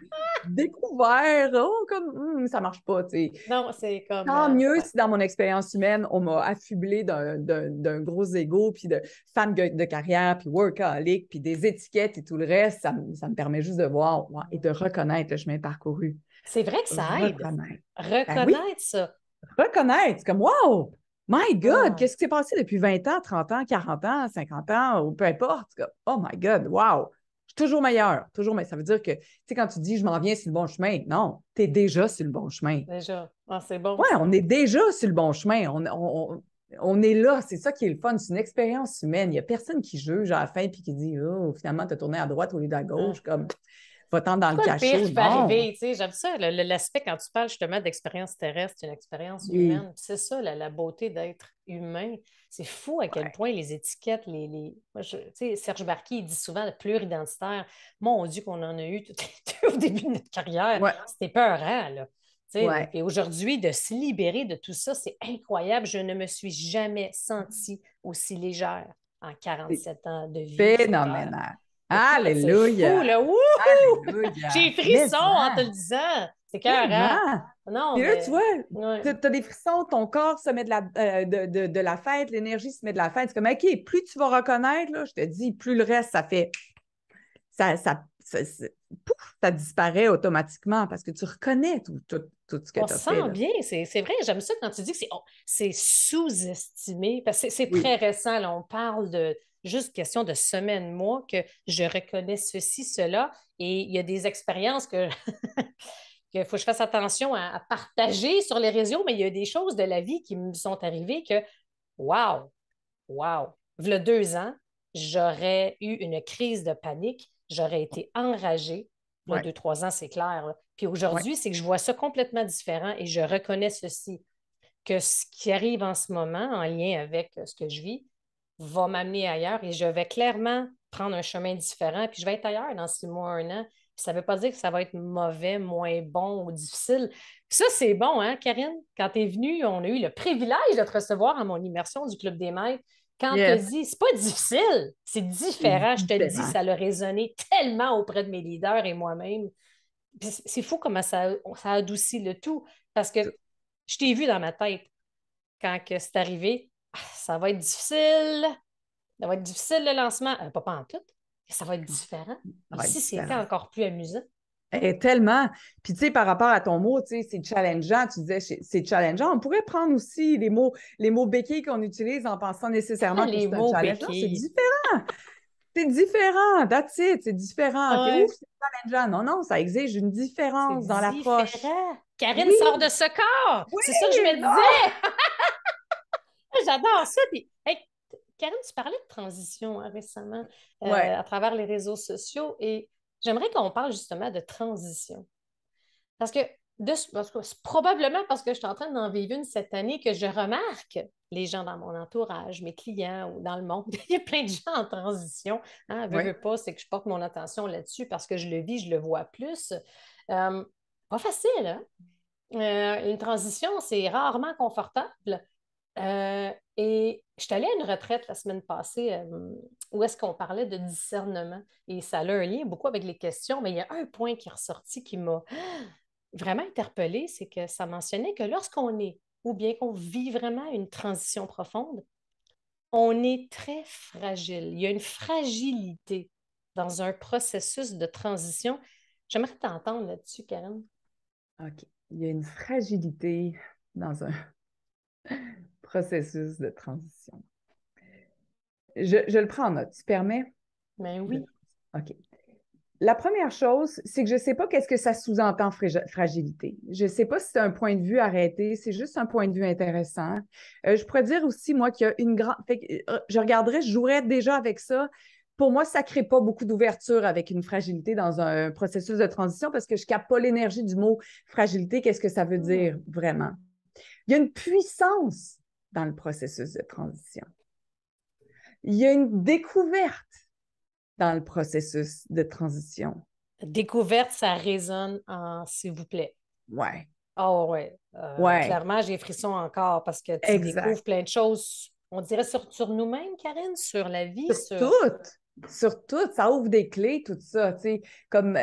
Speaker 2: découvert, oh, comme, ça marche pas, tu sais.
Speaker 1: Non, c'est comme...
Speaker 2: Tant mieux
Speaker 1: ouais.
Speaker 2: si dans mon expérience humaine, on m'a affublé d'un gros ego, puis de femme de carrière, puis workaholic, puis des étiquettes et tout le reste, ça me permet juste de voir et de reconnaître le chemin parcouru.
Speaker 1: C'est vrai que ça aide.
Speaker 2: Reconnaître. Ben oui,
Speaker 1: Reconnaître ça.
Speaker 2: reconnaître. C'est comme, wow, my God,
Speaker 1: Ah.
Speaker 2: qu'est-ce qui s'est passé depuis 20 ans, 30 ans, 40 ans, 50 ans, ou peu importe. Comme, oh my God, wow. Je suis toujours meilleur, toujours meilleur. Ça veut dire que, tu sais, quand tu dis je m'en viens sur le bon chemin, non, tu es déjà sur le bon chemin.
Speaker 1: Déjà. Ah, c'est bon,
Speaker 2: Ouais,
Speaker 1: ça.
Speaker 2: on est déjà sur le bon chemin. On est là. C'est ça qui est le fun. C'est une expérience humaine. Il n'y a personne qui juge à la fin et qui dit oh, finalement, tu as tourné à droite au lieu d'à
Speaker 1: Ah.
Speaker 2: gauche. Comme, va-t'en dans
Speaker 1: C'est
Speaker 2: le
Speaker 1: quoi le pire
Speaker 2: cachot.
Speaker 1: qui peut
Speaker 2: Non.
Speaker 1: arriver? Tu sais, j'aime ça, l'aspect quand tu parles justement d'expérience terrestre, une expérience
Speaker 2: Oui.
Speaker 1: humaine. Puis c'est ça, la beauté d'être humain. C'est fou à quel
Speaker 2: Ouais.
Speaker 1: point les étiquettes, Moi, tu sais, Serge Barquier, il dit souvent le pluridentitaire. Mon Dieu, qu'on en a eu tout au début de notre carrière.
Speaker 2: Ouais.
Speaker 1: C'était peurant, là. Tu sais,
Speaker 2: Ouais.
Speaker 1: puis aujourd'hui, de se libérer de tout ça, c'est incroyable. Je ne me suis jamais sentie aussi légère en
Speaker 2: C'est
Speaker 1: 47 ans de vie sur Terre.
Speaker 2: phénoménal.
Speaker 1: Écoute, c'est fou,
Speaker 2: Alléluia.
Speaker 1: là. Wouhou!
Speaker 2: Alléluia.
Speaker 1: J'ai
Speaker 2: Mais
Speaker 1: frisson en te
Speaker 2: hein,
Speaker 1: le disant. C'est carré.
Speaker 2: tellement.
Speaker 1: Non,
Speaker 2: Puis là, tu
Speaker 1: mais.
Speaker 2: vois,
Speaker 1: Ouais.
Speaker 2: tu as des frissons, ton corps se met de la fête, l'énergie se met de la fête. C'est comme, OK, plus tu vas reconnaître, là, je te dis, plus le reste, ça fait. Pouf, ça disparaît automatiquement parce que tu reconnais tout ce que
Speaker 1: On
Speaker 2: tu
Speaker 1: se
Speaker 2: as fait.
Speaker 1: sent
Speaker 2: Là.
Speaker 1: bien, c'est vrai. J'aime ça quand tu dis que c'est sous-estimé. Parce que c'est très
Speaker 2: Oui.
Speaker 1: récent. Là, on parle de juste question de semaines, mois, que je reconnais ceci, cela. Et il y a des expériences que qu'il faut que je fasse attention à partager sur les réseaux, mais il y a des choses de la vie qui me sont arrivées que, wow, wow. Il y a 2 ans, j'aurais eu une crise de panique, j'aurais été enragée. Il y a
Speaker 2: Ouais.
Speaker 1: 2, 3 ans, c'est clair. Là. Puis
Speaker 2: Ouais.
Speaker 1: aujourd'hui, c'est que je vois ça complètement différent et je reconnais ceci, que ce qui arrive en ce moment, en lien avec ce que je vis, va m'amener ailleurs et je vais clairement prendre un chemin différent. Puis je vais être ailleurs dans 6 mois, un an. Puis ça ne veut pas dire que ça va être mauvais, moins bon ou difficile. Puis ça, c'est bon, hein, Karine? Quand tu es venue, on a eu le privilège de te recevoir à mon immersion du Club des maîtres. Quand tu as
Speaker 2: Yes.
Speaker 1: dit, c'est pas difficile, c'est
Speaker 2: C'est
Speaker 1: différent, je te le dis,
Speaker 2: différent.
Speaker 1: ça a résonné tellement auprès de mes leaders et moi-même. Puis c'est fou comment ça adoucit le tout. Parce que je t'ai vu dans ma tête quand c'est arrivé. Ah, ça va être difficile. Ça va être difficile le lancement. Pas en tout. Ça va être différent.
Speaker 2: Ça
Speaker 1: Et
Speaker 2: va être
Speaker 1: si c'était
Speaker 2: différent.
Speaker 1: encore plus amusant?
Speaker 2: Tellement. Puis, tu sais, par rapport à ton mot, tu sais, c'est challengeant. Tu disais, c'est challengeant. On pourrait prendre aussi les mots béquilles qu'on utilise en pensant nécessairement que
Speaker 1: Les
Speaker 2: c'est un
Speaker 1: mots
Speaker 2: challenge. Non, c'est
Speaker 1: béquilles.
Speaker 2: différent. C'est différent. That's it. C'est différent. T'es ouf,
Speaker 1: Ouais,
Speaker 2: c'est challengeant. Non, non, ça exige une
Speaker 1: c'est
Speaker 2: différence dans l'approche.
Speaker 1: différent. Karine
Speaker 2: Oui,
Speaker 1: sort de ce corps.
Speaker 2: oui,
Speaker 1: C'est ça que je me disais.
Speaker 2: non!
Speaker 1: J'adore ça. Puis, hey, Karine, tu parlais de transition hein, récemment
Speaker 2: Ouais.
Speaker 1: à travers les réseaux sociaux et j'aimerais qu'on parle justement de transition. Parce que, parce que c'est probablement parce que je suis en train d'en vivre une cette année que je remarque les gens dans mon entourage, mes clients ou dans le monde. Il y a plein de gens en transition. Hein,
Speaker 2: Oui.
Speaker 1: veux pas, c'est que je porte mon attention là-dessus parce que je le vis, je le vois plus. Euh, Pas facile, hein? Une transition, c'est rarement confortable. Et je suis allée à une retraite la semaine passée où est-ce qu'on parlait de discernement. Et ça a un lien beaucoup avec les questions, mais il y a un point qui est ressorti qui m'a vraiment interpellée, c'est que ça mentionnait que lorsqu'on est, ou bien qu'on vit vraiment une transition profonde, on est très fragile. Il y a une fragilité dans un processus de transition. J'aimerais t'entendre là-dessus, Karen.
Speaker 2: OK. Il y a une fragilité dans un processus de transition. Je le prends en note. Tu permets?
Speaker 1: Ben oui.
Speaker 2: OK. La première chose, c'est que je ne sais pas qu'est-ce que ça sous-entend fragilité. Je ne sais pas si c'est un point de vue arrêté, c'est juste un point de vue intéressant. Je pourrais dire aussi, moi, qu'il y a une grande... je regarderais, je jouerais déjà avec ça. Pour moi, ça ne crée pas beaucoup d'ouverture avec une fragilité dans un processus de transition parce que je ne capte pas l'énergie du mot fragilité. Qu'est-ce que ça veut dire
Speaker 1: Hmm.
Speaker 2: vraiment? Il y a une puissance dans le processus de transition. Il y a une découverte dans le processus de transition.
Speaker 1: Découverte, ça résonne en s'il vous plaît.
Speaker 2: Ouais.
Speaker 1: Oh ouais.
Speaker 2: Ouais.
Speaker 1: Clairement, j'ai frisson encore parce que tu
Speaker 2: Exact.
Speaker 1: découvres plein de choses, on dirait sur nous-mêmes, Karine, sur la vie,
Speaker 2: Sur tout. Sur tout, ça ouvre des clés, tout ça. Tu sais, comme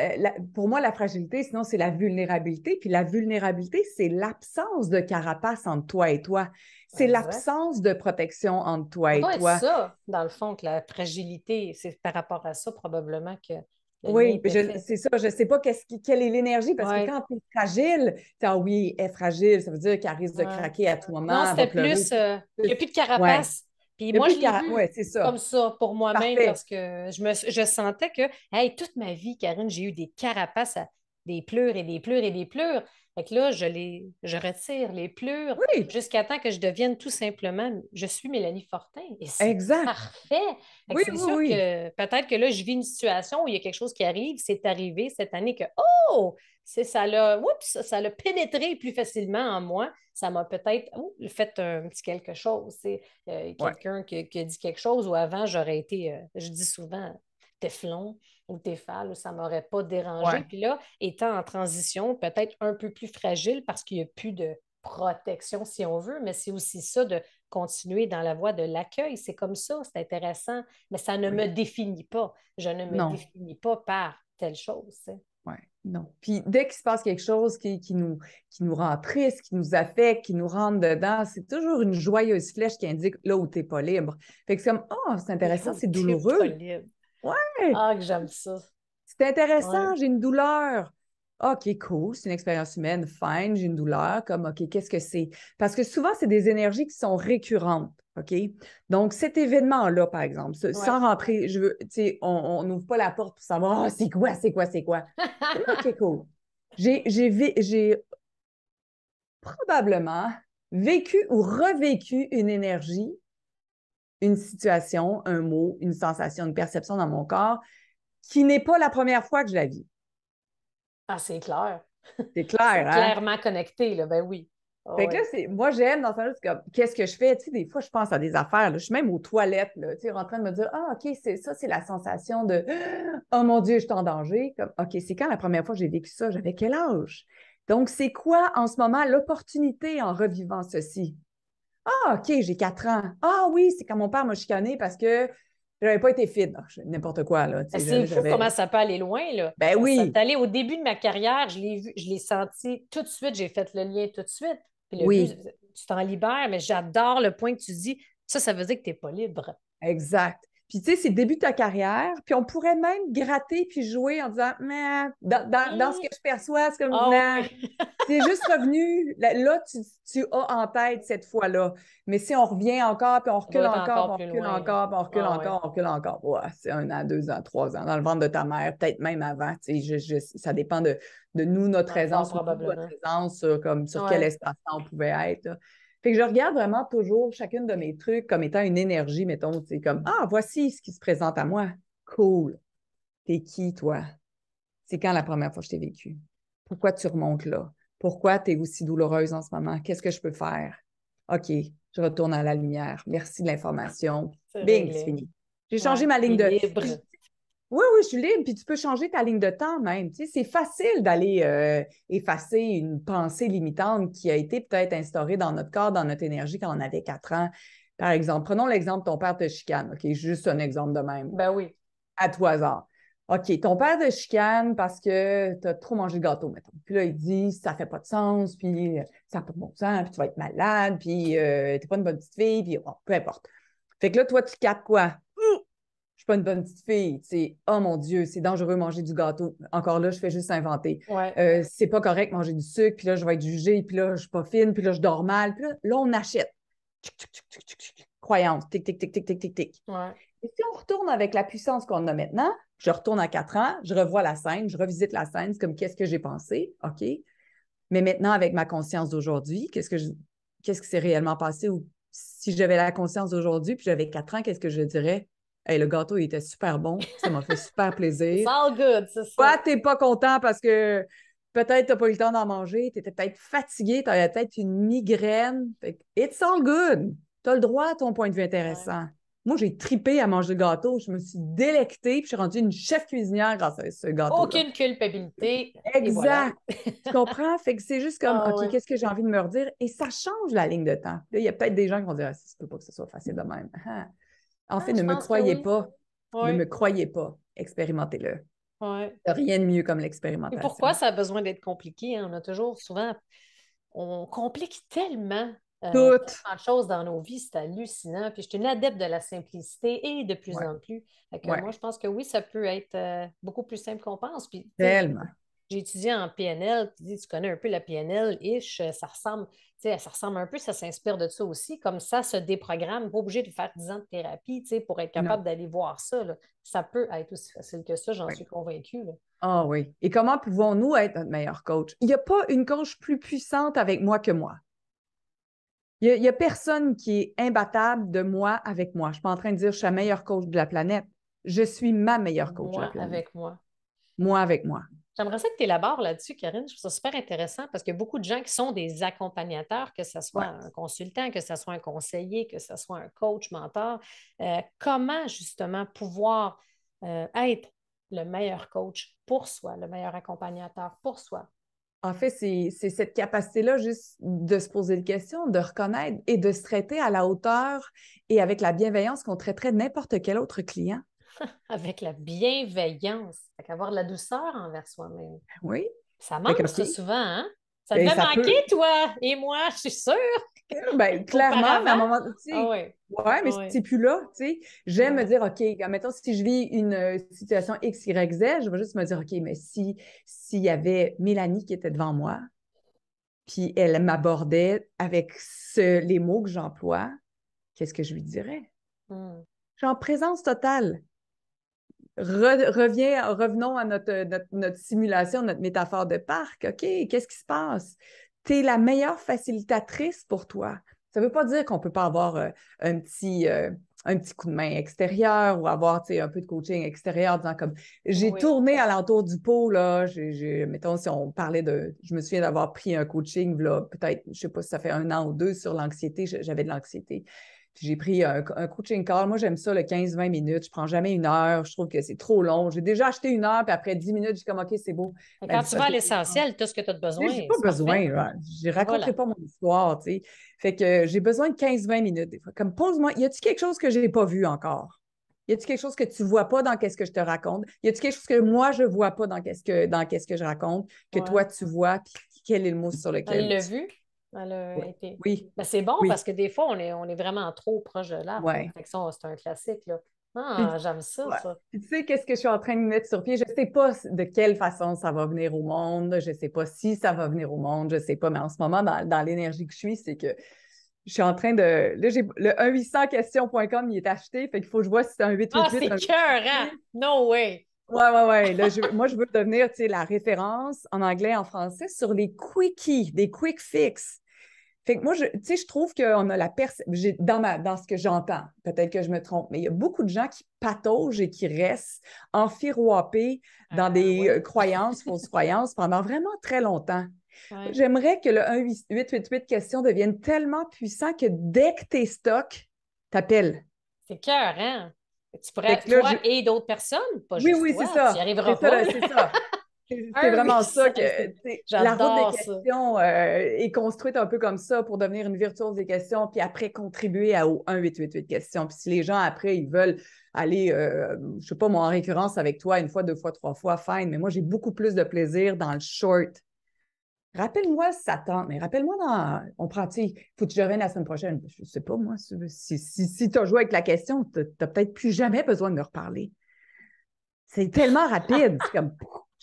Speaker 2: pour moi, la fragilité, sinon, c'est la vulnérabilité. Puis la vulnérabilité, c'est l'absence de carapace entre toi et toi. C'est
Speaker 1: Exact.
Speaker 2: l'absence de protection entre toi
Speaker 1: Ça
Speaker 2: et
Speaker 1: doit être
Speaker 2: toi.
Speaker 1: ça, dans le fond, que la fragilité, c'est par rapport à ça probablement que le lien
Speaker 2: Oui,
Speaker 1: était fait.
Speaker 2: c'est ça. Je ne sais pas quelle est l'énergie, parce que
Speaker 1: Ouais,
Speaker 2: quand tu es fragile, ah oui, elle est fragile, ça veut dire qu'elle risque de
Speaker 1: ouais.
Speaker 2: craquer à tout
Speaker 1: Non,
Speaker 2: moment, elle va
Speaker 1: c'était
Speaker 2: pleurer.
Speaker 1: plus, il n'y a plus de
Speaker 2: Ouais.
Speaker 1: carapace. Puis
Speaker 2: Il n'y a
Speaker 1: moi,
Speaker 2: plus
Speaker 1: je
Speaker 2: de
Speaker 1: l'ai
Speaker 2: carapace.
Speaker 1: vu
Speaker 2: Oui, c'est ça.
Speaker 1: comme ça pour moi-même
Speaker 2: Parfait.
Speaker 1: parce que je sentais que, hey, toute ma vie, Karine, j'ai eu des carapaces, des pleurs et des pleurs et des pleurs. Fait que là, je retire les pleurs
Speaker 2: Oui,
Speaker 1: jusqu'à temps que je devienne tout simplement, je suis Mélanie Fortin et c'est
Speaker 2: exact.
Speaker 1: parfait. Fait que
Speaker 2: Oui,
Speaker 1: c'est
Speaker 2: oui,
Speaker 1: sûr
Speaker 2: oui.
Speaker 1: que peut-être que là, je vis une situation où il y a quelque chose qui arrive. C'est arrivé cette année que, oh, ça l'a pénétré plus facilement en moi. Ça m'a peut-être fait un petit quelque chose. C'est
Speaker 2: Ouais,
Speaker 1: quelqu'un qui a dit quelque chose où avant, j'aurais été, je dis souvent, téflon ou téfal, ça ne m'aurait pas dérangé.
Speaker 2: ouais.
Speaker 1: Puis là, étant en transition, peut-être un peu plus fragile parce qu'il n'y a plus de protection, si on veut, mais c'est aussi ça de continuer dans la voie de l'accueil. C'est comme ça, c'est intéressant, mais ça ne
Speaker 2: Oui.
Speaker 1: me définit pas. Je ne me
Speaker 2: Non.
Speaker 1: définis pas par telle chose. Tu sais.
Speaker 2: Ouais, non. Puis dès qu'il se passe quelque chose qui nous rend triste, qui nous affecte, qui nous rentre dedans, c'est toujours une joyeuse flèche qui indique là où tu n'es pas libre. Fait que c'est comme, oh, c'est
Speaker 1: Là
Speaker 2: intéressant,
Speaker 1: où
Speaker 2: c'est
Speaker 1: t'es pas
Speaker 2: douloureux.
Speaker 1: libre.
Speaker 2: Ouais,
Speaker 1: Ah, que j'aime ça.
Speaker 2: c'est
Speaker 1: Ouais.
Speaker 2: intéressant, j'ai une douleur. OK, cool, c'est une expérience humaine, fine, j'ai une douleur, comme, OK, qu'est-ce que c'est? Parce que souvent, c'est des énergies qui sont récurrentes, OK? Donc, cet événement-là, par exemple,
Speaker 1: Ouais.
Speaker 2: sans rentrer, tu sais, on n'ouvre pas la porte pour savoir, oh, c'est quoi, c'est quoi, c'est quoi? Comme, OK, cool. J'ai probablement vécu ou revécu une énergie, une situation, un mot, une sensation, une perception dans mon corps qui n'est pas la première fois que je la vis.
Speaker 1: Ah, c'est clair.
Speaker 2: C'est clair,
Speaker 1: C'est
Speaker 2: hein?
Speaker 1: clairement connecté, là. Ben oui. Ah
Speaker 2: Fait que là,
Speaker 1: ouais.
Speaker 2: moi, j'aime dans ce temps-là, c'est comme, qu'est-ce que je fais? Tu sais, des fois, je pense à des affaires, là. Je suis même aux toilettes, là, tu sais, en train de me dire, ah, OK, c'est la sensation de, oh mon Dieu, je suis en danger. Comme, OK, c'est quand la première fois que j'ai vécu ça? J'avais quel âge? Donc, c'est quoi en ce moment l'opportunité en revivant ceci? Ah, OK, j'ai 4 ans. Ah oui, c'est quand mon père m'a chicané parce que je n'avais pas été fit. Ah, n'importe quoi, là. Tu
Speaker 1: Ben,
Speaker 2: sais,
Speaker 1: c'est fou comment
Speaker 2: j'avais.
Speaker 1: ça peut aller loin, là.
Speaker 2: Ben
Speaker 1: Ça
Speaker 2: oui,
Speaker 1: peut aller au début de ma carrière, je l'ai vu, je l'ai senti tout de suite, j'ai fait le lien tout de suite. Puis le but,
Speaker 2: oui.
Speaker 1: tu t'en libères, mais j'adore le point que tu dis. Ça veut dire que tu n'es pas libre.
Speaker 2: Exact. Puis, tu sais, c'est le début de ta carrière, puis on pourrait même gratter puis jouer en disant, mais dans ce que je perçois, c'est comme,
Speaker 1: Ah
Speaker 2: mais
Speaker 1: oui.
Speaker 2: c'est juste revenu. Là, tu as en tête cette fois-là. Mais si on revient encore, puis on
Speaker 1: Ça
Speaker 2: recule
Speaker 1: doit être
Speaker 2: encore, puis
Speaker 1: encore
Speaker 2: on
Speaker 1: plus
Speaker 2: recule
Speaker 1: loin, là.
Speaker 2: encore, puis on recule
Speaker 1: Ah ouais.
Speaker 2: encore, on recule encore. Ouais, c'est 1 an, 2 ans, 3 ans, dans le ventre de ta mère, peut-être même avant. Tu sais, ça dépend de nous, notre
Speaker 1: Fort
Speaker 2: aisance, ou vous, votre
Speaker 1: probablement.
Speaker 2: aisance, sur quel
Speaker 1: Ouais.
Speaker 2: espace-temps on pouvait être, là. Fait que je regarde vraiment toujours chacune de mes trucs comme étant une énergie, mettons, tu sais, comme, ah, voici ce qui se présente à moi. Cool. T'es qui, toi? C'est quand la première fois que je t'ai vécu? Pourquoi tu remontes là? Pourquoi tu es aussi douloureuse en ce moment? Qu'est-ce que je peux faire? OK, je retourne à la lumière. Merci de l'information.
Speaker 1: C'est
Speaker 2: Bing, c'est
Speaker 1: réglé.
Speaker 2: fini. J'ai changé
Speaker 1: Ouais.
Speaker 2: ma
Speaker 1: T'es
Speaker 2: ligne de.
Speaker 1: libre.
Speaker 2: Oui, oui, je suis libre, puis tu peux changer ta ligne de temps même. Tu sais, c'est facile d'aller effacer une pensée limitante qui a été peut-être instaurée dans notre corps, dans notre énergie quand on avait 4 ans. Par exemple, prenons l'exemple, ton père te chicane. OK, juste un exemple de même,
Speaker 1: Ben oui.
Speaker 2: à tout hasard. OK, ton père te chicane parce que tu as trop mangé le gâteau, mettons. Puis là, il dit, ça fait pas de sens, puis ça n'a pas de bon sens, puis tu vas être malade, puis t'es pas une bonne petite fille, puis bon, peu importe. Fait que là, toi, tu captes quoi? Je suis pas une bonne petite fille. C'est, oh mon Dieu, c'est dangereux manger du gâteau. Encore là, je fais juste inventer.
Speaker 1: Ouais.
Speaker 2: C'est pas correct manger du sucre, puis là, je vais être jugée, puis là, je suis pas fine, puis là, je dors mal. Puis là, on achète. Tchic, tchic, tchic, tchic, tchic, tchic. Croyance. Tic, tic, tic, tic, tic, tic, tic.
Speaker 1: Ouais.
Speaker 2: Et si on retourne avec la puissance qu'on a maintenant, je retourne à 4 ans, je revois la scène, je revisite la scène, c'est comme qu'est-ce que j'ai pensé, OK. Mais maintenant, avec ma conscience d'aujourd'hui, qu'est-ce qui s'est réellement passé? Ou si j'avais la conscience d'aujourd'hui, puis j'avais 4 ans, qu'est-ce que je dirais? Hey, le gâteau, il était super bon, ça m'a fait super
Speaker 1: It's
Speaker 2: plaisir.
Speaker 1: all good, c'est
Speaker 2: Toi,
Speaker 1: ça.
Speaker 2: t'es pas content parce que peut-être tu n'as pas eu le temps d'en manger, tu étais peut-être fatigué, tu avais peut-être une migraine. Fait que it's all good. Tu as le droit à ton point de vue
Speaker 1: Ouais.
Speaker 2: intéressant. Moi, j'ai tripé à manger le gâteau. Je me suis délectée, puis je suis rendue une chef cuisinière grâce à ce gâteau-là.
Speaker 1: Aucune culpabilité, et voilà.
Speaker 2: Exact. Tu comprends? Fait que c'est juste comme,
Speaker 1: Ah
Speaker 2: OK,
Speaker 1: ouais.
Speaker 2: qu'est-ce que j'ai envie de me redire? Et ça change la ligne de temps. Là, il y a peut-être des gens qui vont dire, ah, ça se peut pas que ce soit facile de même. Ah. En fait,
Speaker 1: Ah,
Speaker 2: ne
Speaker 1: je
Speaker 2: me
Speaker 1: pense que
Speaker 2: croyez
Speaker 1: oui.
Speaker 2: pas. Ne
Speaker 1: Oui,
Speaker 2: me croyez pas. Expérimentez-le.
Speaker 1: oui.
Speaker 2: Il n'y a rien de mieux comme
Speaker 1: Et pourquoi
Speaker 2: l'expérimentation.
Speaker 1: ça a besoin d'être compliqué, hein? On a toujours, souvent, on complique
Speaker 2: Tout.
Speaker 1: tellement de choses dans nos vies, c'est hallucinant. Puis je suis une adepte de la simplicité et de plus
Speaker 2: Ouais,
Speaker 1: en plus. Fait que moi,
Speaker 2: ouais,
Speaker 1: je pense que oui, ça peut être beaucoup plus simple qu'on pense. Puis, tu sais,
Speaker 2: tellement.
Speaker 1: j'ai étudié en PNL, tu connais un peu la PNL-ish, ça ressemble, tu sais, ça ressemble un peu, ça s'inspire de ça aussi, comme ça se déprogramme, pas obligé de faire 10 ans de thérapie, tu sais, pour être
Speaker 2: Non,
Speaker 1: capable d'aller voir ça, là. Ça peut être aussi facile que ça, j'en
Speaker 2: ouais.
Speaker 1: suis convaincue, là.
Speaker 2: Ah oui. Et comment pouvons-nous être notre meilleur coach? Il n'y a pas une coach plus puissante avec moi que moi. Il y a personne qui est imbattable de moi avec moi. Je ne suis pas en train de dire que je suis la meilleure coach de la planète. Je suis ma meilleure coach de la
Speaker 1: Moi
Speaker 2: planète.
Speaker 1: avec moi.
Speaker 2: Moi avec moi.
Speaker 1: J'aimerais ça que tu élabores là-dessus, Karine. Je trouve ça super intéressant parce qu'il y a beaucoup de gens qui sont des accompagnateurs, que ce soit
Speaker 2: Ouais.
Speaker 1: un consultant, que ce soit un conseiller, que ce soit un coach, mentor. Comment justement pouvoir être le meilleur coach pour soi, le meilleur accompagnateur pour soi?
Speaker 2: En fait, c'est cette capacité-là juste de se poser des questions, de reconnaître et de se traiter à la hauteur et avec la bienveillance qu'on traiterait n'importe quel autre client.
Speaker 1: Avec la bienveillance. Fait qu'avoir de la douceur envers soi-même.
Speaker 2: Oui.
Speaker 1: Ça
Speaker 2: Fait que,
Speaker 1: manque,
Speaker 2: OK.
Speaker 1: ça, souvent, hein? Ça
Speaker 2: Et
Speaker 1: devait
Speaker 2: ça
Speaker 1: manquer,
Speaker 2: peut,
Speaker 1: toi et moi, je suis sûre,
Speaker 2: ben, clairement, mais
Speaker 1: auparavant.
Speaker 2: à un moment, tu
Speaker 1: Ah
Speaker 2: sais,
Speaker 1: oui,
Speaker 2: ouais, mais
Speaker 1: ah oui,
Speaker 2: c'est plus là, tu sais. J'aime me
Speaker 1: ouais.
Speaker 2: dire, OK, mettons, si je vis une situation X, Y, Z, je vais juste me dire, OK, mais s'il y avait Mélanie qui était devant moi, puis elle m'abordait avec les mots que j'emploie, qu'est-ce que je lui dirais?
Speaker 1: Hmm.
Speaker 2: Genre, présence totale. Revenons à notre simulation, notre métaphore de parc. OK, qu'est-ce qui se passe? Tu es la meilleure facilitatrice pour toi. Ça ne veut pas dire qu'on ne peut pas avoir un petit, euh, un petit coup de main extérieur ou avoir un peu de coaching extérieur, disant comme j'ai
Speaker 1: Oui,
Speaker 2: tourné alentour du pot, là, mettons, si on parlait je me souviens d'avoir pris un coaching, là, peut-être, je ne sais pas si ça fait 1 an ou 2 sur l'anxiété, j'avais de l'anxiété. Puis j'ai pris un coaching call. Moi, j'aime ça, le 15-20 minutes. Je ne prends jamais 1 heure. Je trouve que c'est trop long. J'ai déjà acheté 1 heure, puis après 10 minutes, j'ai comme, OK, c'est beau.
Speaker 1: mais
Speaker 2: Elle
Speaker 1: quand
Speaker 2: dit,
Speaker 1: tu
Speaker 2: c'est
Speaker 1: vas
Speaker 2: parce
Speaker 1: à
Speaker 2: que
Speaker 1: l'essentiel, tu as ce que tu as besoin,
Speaker 2: j'ai pas
Speaker 1: c'est parfait.
Speaker 2: besoin. Là. Je ne
Speaker 1: Et
Speaker 2: raconterai
Speaker 1: voilà.
Speaker 2: pas mon histoire, tu sais. Fait que j'ai besoin de 15-20 minutes des fois. Comme, pose-moi, y a-t-il quelque chose que je n'ai pas vu encore? Y a-t-il quelque chose que tu ne vois pas dans qu'est-ce que je te raconte? Y a-t-il quelque chose que moi, je ne vois pas dans qu'est-ce que je raconte, que toi,
Speaker 1: Ouais.
Speaker 2: tu vois, puis quel est le mot sur
Speaker 1: Elle
Speaker 2: lequel
Speaker 1: l'a
Speaker 2: tu...
Speaker 1: vu. Elle a
Speaker 2: Oui,
Speaker 1: été.
Speaker 2: oui,
Speaker 1: Ben, c'est bon parce
Speaker 2: oui,
Speaker 1: que des fois, on est vraiment trop proche de l'arbre.
Speaker 2: ouais.
Speaker 1: Fait que ça, c'est un classique, là. Ah,
Speaker 2: Puis,
Speaker 1: j'aime ça,
Speaker 2: ouais.
Speaker 1: ça.
Speaker 2: Puis tu sais, qu'est-ce que je suis en train de mettre sur pied? Je ne sais pas de quelle façon ça va venir au monde. Je ne sais pas si ça va venir au monde. Je ne sais pas. Mais en ce moment, dans l'énergie que je suis, c'est que je suis en train de. Là, j'ai le 1-800-questions.com, il est acheté. Fait qu'il faut que je vois si c'est un
Speaker 1: Ah,
Speaker 2: 888,
Speaker 1: c'est
Speaker 2: un
Speaker 1: cœur, hein?
Speaker 2: 888.
Speaker 1: No way.
Speaker 2: Ouais, ouais, ouais. Là, moi, je veux devenir, tu sais, la référence en anglais, en français sur les quickies, des quick fix. Fait que moi, tu sais, je trouve qu'on a dans ce que j'entends, peut-être que je me trompe, mais il y a beaucoup de gens qui pataugent et qui restent enfiroipés dans des
Speaker 1: Oui.
Speaker 2: croyances, fausses croyances pendant vraiment très longtemps.
Speaker 1: Ouais.
Speaker 2: J'aimerais que le 1-888 questions devienne tellement puissant que dès que tu es stock, t'appelles.
Speaker 1: C'est cœur, hein? Tu
Speaker 2: Fait
Speaker 1: pourrais,
Speaker 2: que là,
Speaker 1: toi et d'autres personnes, pas
Speaker 2: oui,
Speaker 1: juste
Speaker 2: oui, c'est
Speaker 1: toi, tu n'y
Speaker 2: ça. C'est
Speaker 1: arriveras
Speaker 2: ça,
Speaker 1: pas, là.
Speaker 2: c'est ça. C'est
Speaker 1: Un
Speaker 2: vraiment ça
Speaker 1: 800,
Speaker 2: que tu sais, la route des
Speaker 1: j'adore ça.
Speaker 2: questions est construite un peu comme ça pour devenir une virtuose des questions, puis après contribuer au 1-888 questions. Puis si les gens, après, ils veulent aller, je ne sais pas, moi, en récurrence avec toi 1 fois, 2 fois, 3 fois, fine, mais moi, j'ai beaucoup plus de plaisir dans le short. Rappelle-moi si ça tente, mais rappelle-moi on prend, tu sais, faut que je revienne la semaine prochaine. Je ne sais pas, moi, si tu as joué avec la question, tu n'as peut-être plus jamais besoin de me reparler. C'est tellement rapide. C'est comme,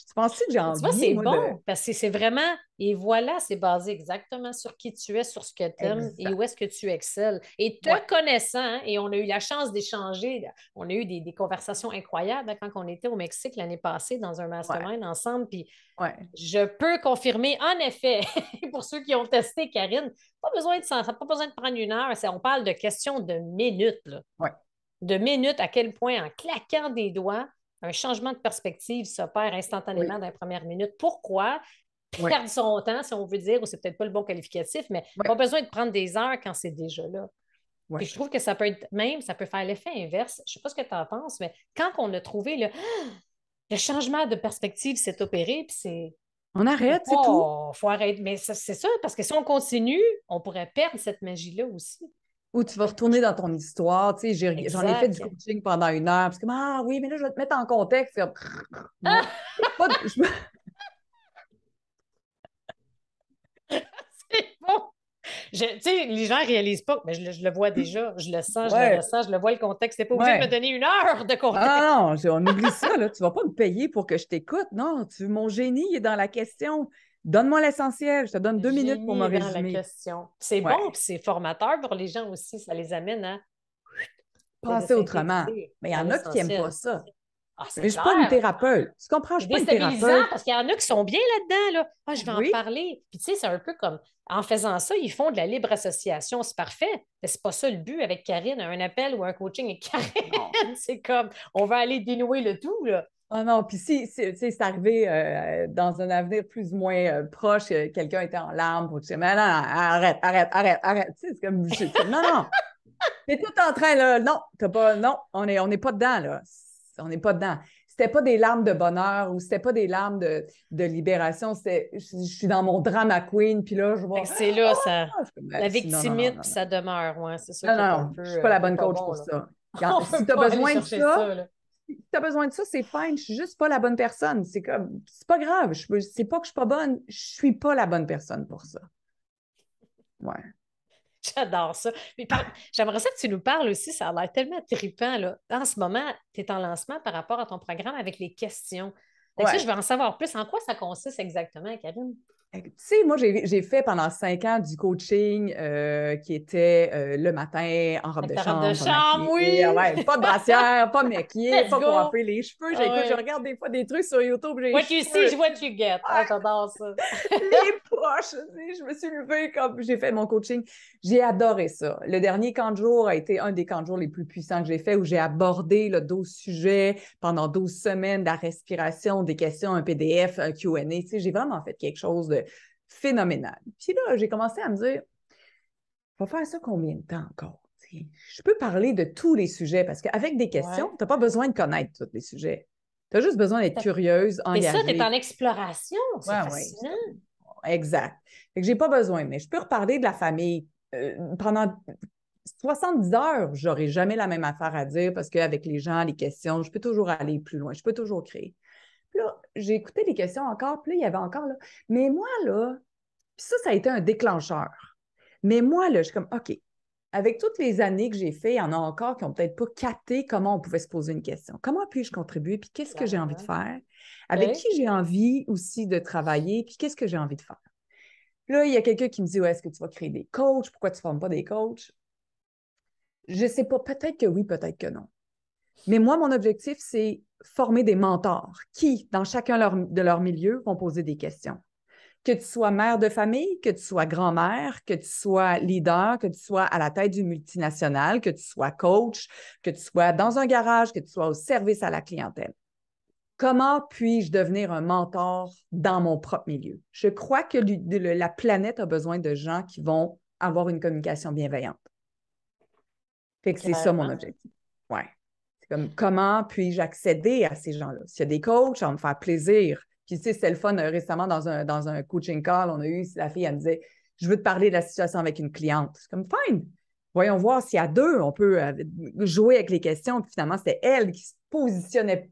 Speaker 2: tu penses-tu que j'ai
Speaker 1: Mais tu vois,
Speaker 2: envie,
Speaker 1: c'est
Speaker 2: moi, de...
Speaker 1: bon, parce que c'est vraiment, et voilà, c'est basé exactement sur qui tu es, sur ce que tu aimes et où
Speaker 2: Exact.
Speaker 1: est-ce que tu excelles. Et
Speaker 2: Ouais,
Speaker 1: te connaissant, hein, et on a eu la chance d'échanger, on a eu des conversations incroyables hein, quand on était au Mexique l'année passée dans un
Speaker 2: ouais,
Speaker 1: mastermind ensemble, puis
Speaker 2: ouais,
Speaker 1: je peux confirmer, en effet, pour ceux qui ont testé, Karine, pas besoin de prendre 1 heure, on parle de questions de minutes, là.
Speaker 2: ouais,
Speaker 1: De minutes à quel point, en claquant des doigts, un changement de perspective s'opère
Speaker 2: oui,
Speaker 1: instantanément dans les premières minutes. Pourquoi?
Speaker 2: Oui,
Speaker 1: perdre son temps, si on veut dire, ou c'est peut-être pas le bon qualificatif, mais
Speaker 2: oui,
Speaker 1: pas besoin de prendre des heures quand c'est déjà là.
Speaker 2: oui.
Speaker 1: Puis je trouve que ça peut être même, ça peut faire l'effet inverse. Je ne sais pas ce que tu en penses, mais quand on a trouvé le changement de perspective s'est opéré, puis c'est.
Speaker 2: On arrête, c'est tout.
Speaker 1: Faut arrêter. Mais c'est ça, parce que si on continue, on pourrait perdre cette magie-là aussi.
Speaker 2: Ou tu vas retourner dans ton histoire. Tu sais, j'en ai fait du
Speaker 1: Exact.
Speaker 2: coaching pendant 1 heure. Parce que, ah oui, mais là, je vais te mettre en contexte. Puis, non.
Speaker 1: Ah,
Speaker 2: Pas de- je-
Speaker 1: c'est bon. Tu sais, les gens ne réalisent pas, mais je le vois déjà, je le sens, je le
Speaker 2: Ouais,
Speaker 1: ressens, je le vois le contexte. Tu n'es pas obligé de me
Speaker 2: ouais.
Speaker 1: donner 1 heure de contexte.
Speaker 2: Ah non, on oublie ça, là. Tu vas pas me payer pour que je t'écoute. Non, mon génie est dans la question. Donne-moi l'essentiel. Je te donne
Speaker 1: Le
Speaker 2: 2 minutes pour
Speaker 1: génie
Speaker 2: me
Speaker 1: est dans la
Speaker 2: résumer.
Speaker 1: question. C'est bon,
Speaker 2: Ouais.
Speaker 1: puis c'est formateur pour les gens aussi. Ça les amène à de
Speaker 2: Passer autrement.
Speaker 1: synthétiser
Speaker 2: Mais il y
Speaker 1: dans
Speaker 2: en a qui n'aiment pas
Speaker 1: l'essentiel.
Speaker 2: ça.
Speaker 1: Ah, c'est
Speaker 2: Mais je suis pas une
Speaker 1: clair.
Speaker 2: thérapeute. Tu comprends? Je
Speaker 1: C'est
Speaker 2: suis pas une
Speaker 1: déstabilisant
Speaker 2: thérapeute.
Speaker 1: parce qu'il y en a qui sont bien là-dedans. Là. Ah, je vais en
Speaker 2: Oui.
Speaker 1: parler. Puis tu sais, c'est un peu comme en faisant ça, ils font de la libre association. C'est parfait. Mais c'est pas ça le but avec Karine, un appel ou un coaching avec
Speaker 2: Non.
Speaker 1: Karine. C'est comme on va aller dénouer le tout. Là.
Speaker 2: Ah non, puis si, c'est arrivé dans un avenir plus ou moins proche, quelqu'un était en larmes pour dire, mais non, non, arrête, arrête, arrête, arrête. Tu sais, c'est comme, c'est comme, non, non, t'es tout en train, là, non, t'as pas, non, on n'est pas dedans, là. On n'est pas dedans. C'était pas des larmes de bonheur ou c'était pas des larmes de libération, je suis dans mon drama queen, puis là, je
Speaker 1: Fait
Speaker 2: vois,
Speaker 1: que c'est là, ça,
Speaker 2: ah, je suis comme,
Speaker 1: la
Speaker 2: non, non, non,
Speaker 1: victimite,
Speaker 2: non,
Speaker 1: puis
Speaker 2: non,
Speaker 1: ça demeure. Ouais, c'est ça
Speaker 2: non,
Speaker 1: qui
Speaker 2: non,
Speaker 1: est
Speaker 2: non, je suis pas
Speaker 1: un
Speaker 2: la
Speaker 1: peu
Speaker 2: bonne
Speaker 1: pas
Speaker 2: coach
Speaker 1: bon.
Speaker 2: pour
Speaker 1: Là.
Speaker 2: ça.
Speaker 1: On
Speaker 2: Si
Speaker 1: veut
Speaker 2: tu as
Speaker 1: pas aller
Speaker 2: besoin de
Speaker 1: chercher
Speaker 2: ça,
Speaker 1: ça. Là.
Speaker 2: si tu as besoin de ça, c'est fine. Je suis juste pas la bonne personne. C'est comme, c'est pas grave. C'est pas que je suis pas bonne. Je suis pas la bonne personne pour ça. Ouais.
Speaker 1: J'adore ça. J'aimerais ça que tu nous parles aussi, ça a l'air tellement trippant, là. En ce moment, tu es en lancement par rapport à ton programme avec les questions. Fait que ça, je
Speaker 2: Ouais.
Speaker 1: veux en savoir plus. En quoi ça consiste exactement, Karine?
Speaker 2: Tu sais, moi, j'ai fait pendant 5 ans du coaching qui était le matin en robe
Speaker 1: Avec
Speaker 2: de
Speaker 1: ta robe de
Speaker 2: chambre, pas
Speaker 1: chambre,
Speaker 2: maquillée,
Speaker 1: oui!
Speaker 2: ouais, pas de brassière, pas maquillée,
Speaker 1: Let's
Speaker 2: pas
Speaker 1: go!
Speaker 2: coiffée, les cheveux.
Speaker 1: Ah
Speaker 2: Je
Speaker 1: ouais.
Speaker 2: regarde des fois des trucs sur YouTube, j'ai les
Speaker 1: What you see
Speaker 2: cheveux.
Speaker 1: is what you get. Ah, j'adore ça.
Speaker 2: Les poches, je me suis levée comme j'ai fait mon coaching. J'ai adoré ça. Le dernier camp de jour a été un des camps de jour les plus puissants que j'ai fait où j'ai abordé 12 sujets pendant 12 semaines de la respiration, des questions, un PDF, un Q&A. Tu sais, j'ai vraiment fait quelque chose de phénoménal. Puis là, j'ai commencé à me dire, on va faire ça combien de temps encore? Tu sais, je peux parler de tous les sujets parce qu'avec des questions,
Speaker 1: Ouais.
Speaker 2: tu n'as pas besoin de connaître tous les sujets. Tu as juste besoin d'être curieuse,
Speaker 1: C'est ça, tu es en
Speaker 2: engagée.
Speaker 1: exploration. C'est
Speaker 2: Ouais, ouais.
Speaker 1: fascinant.
Speaker 2: Exact. Fait que j'ai pas besoin, mais je peux reparler de la famille. Pendant 70 heures, j'aurai jamais la même affaire à dire parce qu'avec les gens, les questions, je peux toujours aller plus loin, je peux toujours créer. Puis là, j'ai écouté les questions encore, puis là, il y avait encore là. Mais moi, là, puis ça a été un déclencheur. Mais moi, là, je suis comme, OK, avec toutes les années que j'ai fait, il y en a encore qui n'ont peut-être pas capté comment on pouvait se poser une question. Comment puis-je contribuer? Puis qu'est-ce que j'ai envie de
Speaker 1: Clairement.
Speaker 2: faire? Avec
Speaker 1: OK.
Speaker 2: qui j'ai envie aussi de travailler? Puis qu'est-ce que j'ai envie de faire? Là, il y a quelqu'un qui me dit, ouais, est-ce que tu vas créer des coachs? Pourquoi tu ne formes pas des coachs? Je ne sais pas, peut-être que oui, peut-être que non. Mais moi, mon objectif, c'est former des mentors qui, dans chacun de leur milieu, vont poser des questions. Que tu sois mère de famille, que tu sois grand-mère, que tu sois leader, que tu sois à la tête du multinational, que tu sois coach, que tu sois dans un garage, que tu sois au service à la clientèle. Comment puis-je devenir un mentor dans mon propre milieu? Je crois que la planète a besoin de gens qui vont avoir une communication bienveillante. Fait que c'est ça mon
Speaker 1: Clairement.
Speaker 2: objectif. Ouais. C'est comme comment puis-je accéder à ces gens-là? S'il y a des coachs, ça va me faire plaisir. Puis tu sais, c'était le fun récemment dans un coaching call, on a eu, la fille, elle me disait, je veux te parler de la situation avec une cliente. C'est comme, fine. Voyons voir s'il y a deux, on peut jouer avec les questions. Puis finalement, c'était elle qui se positionnait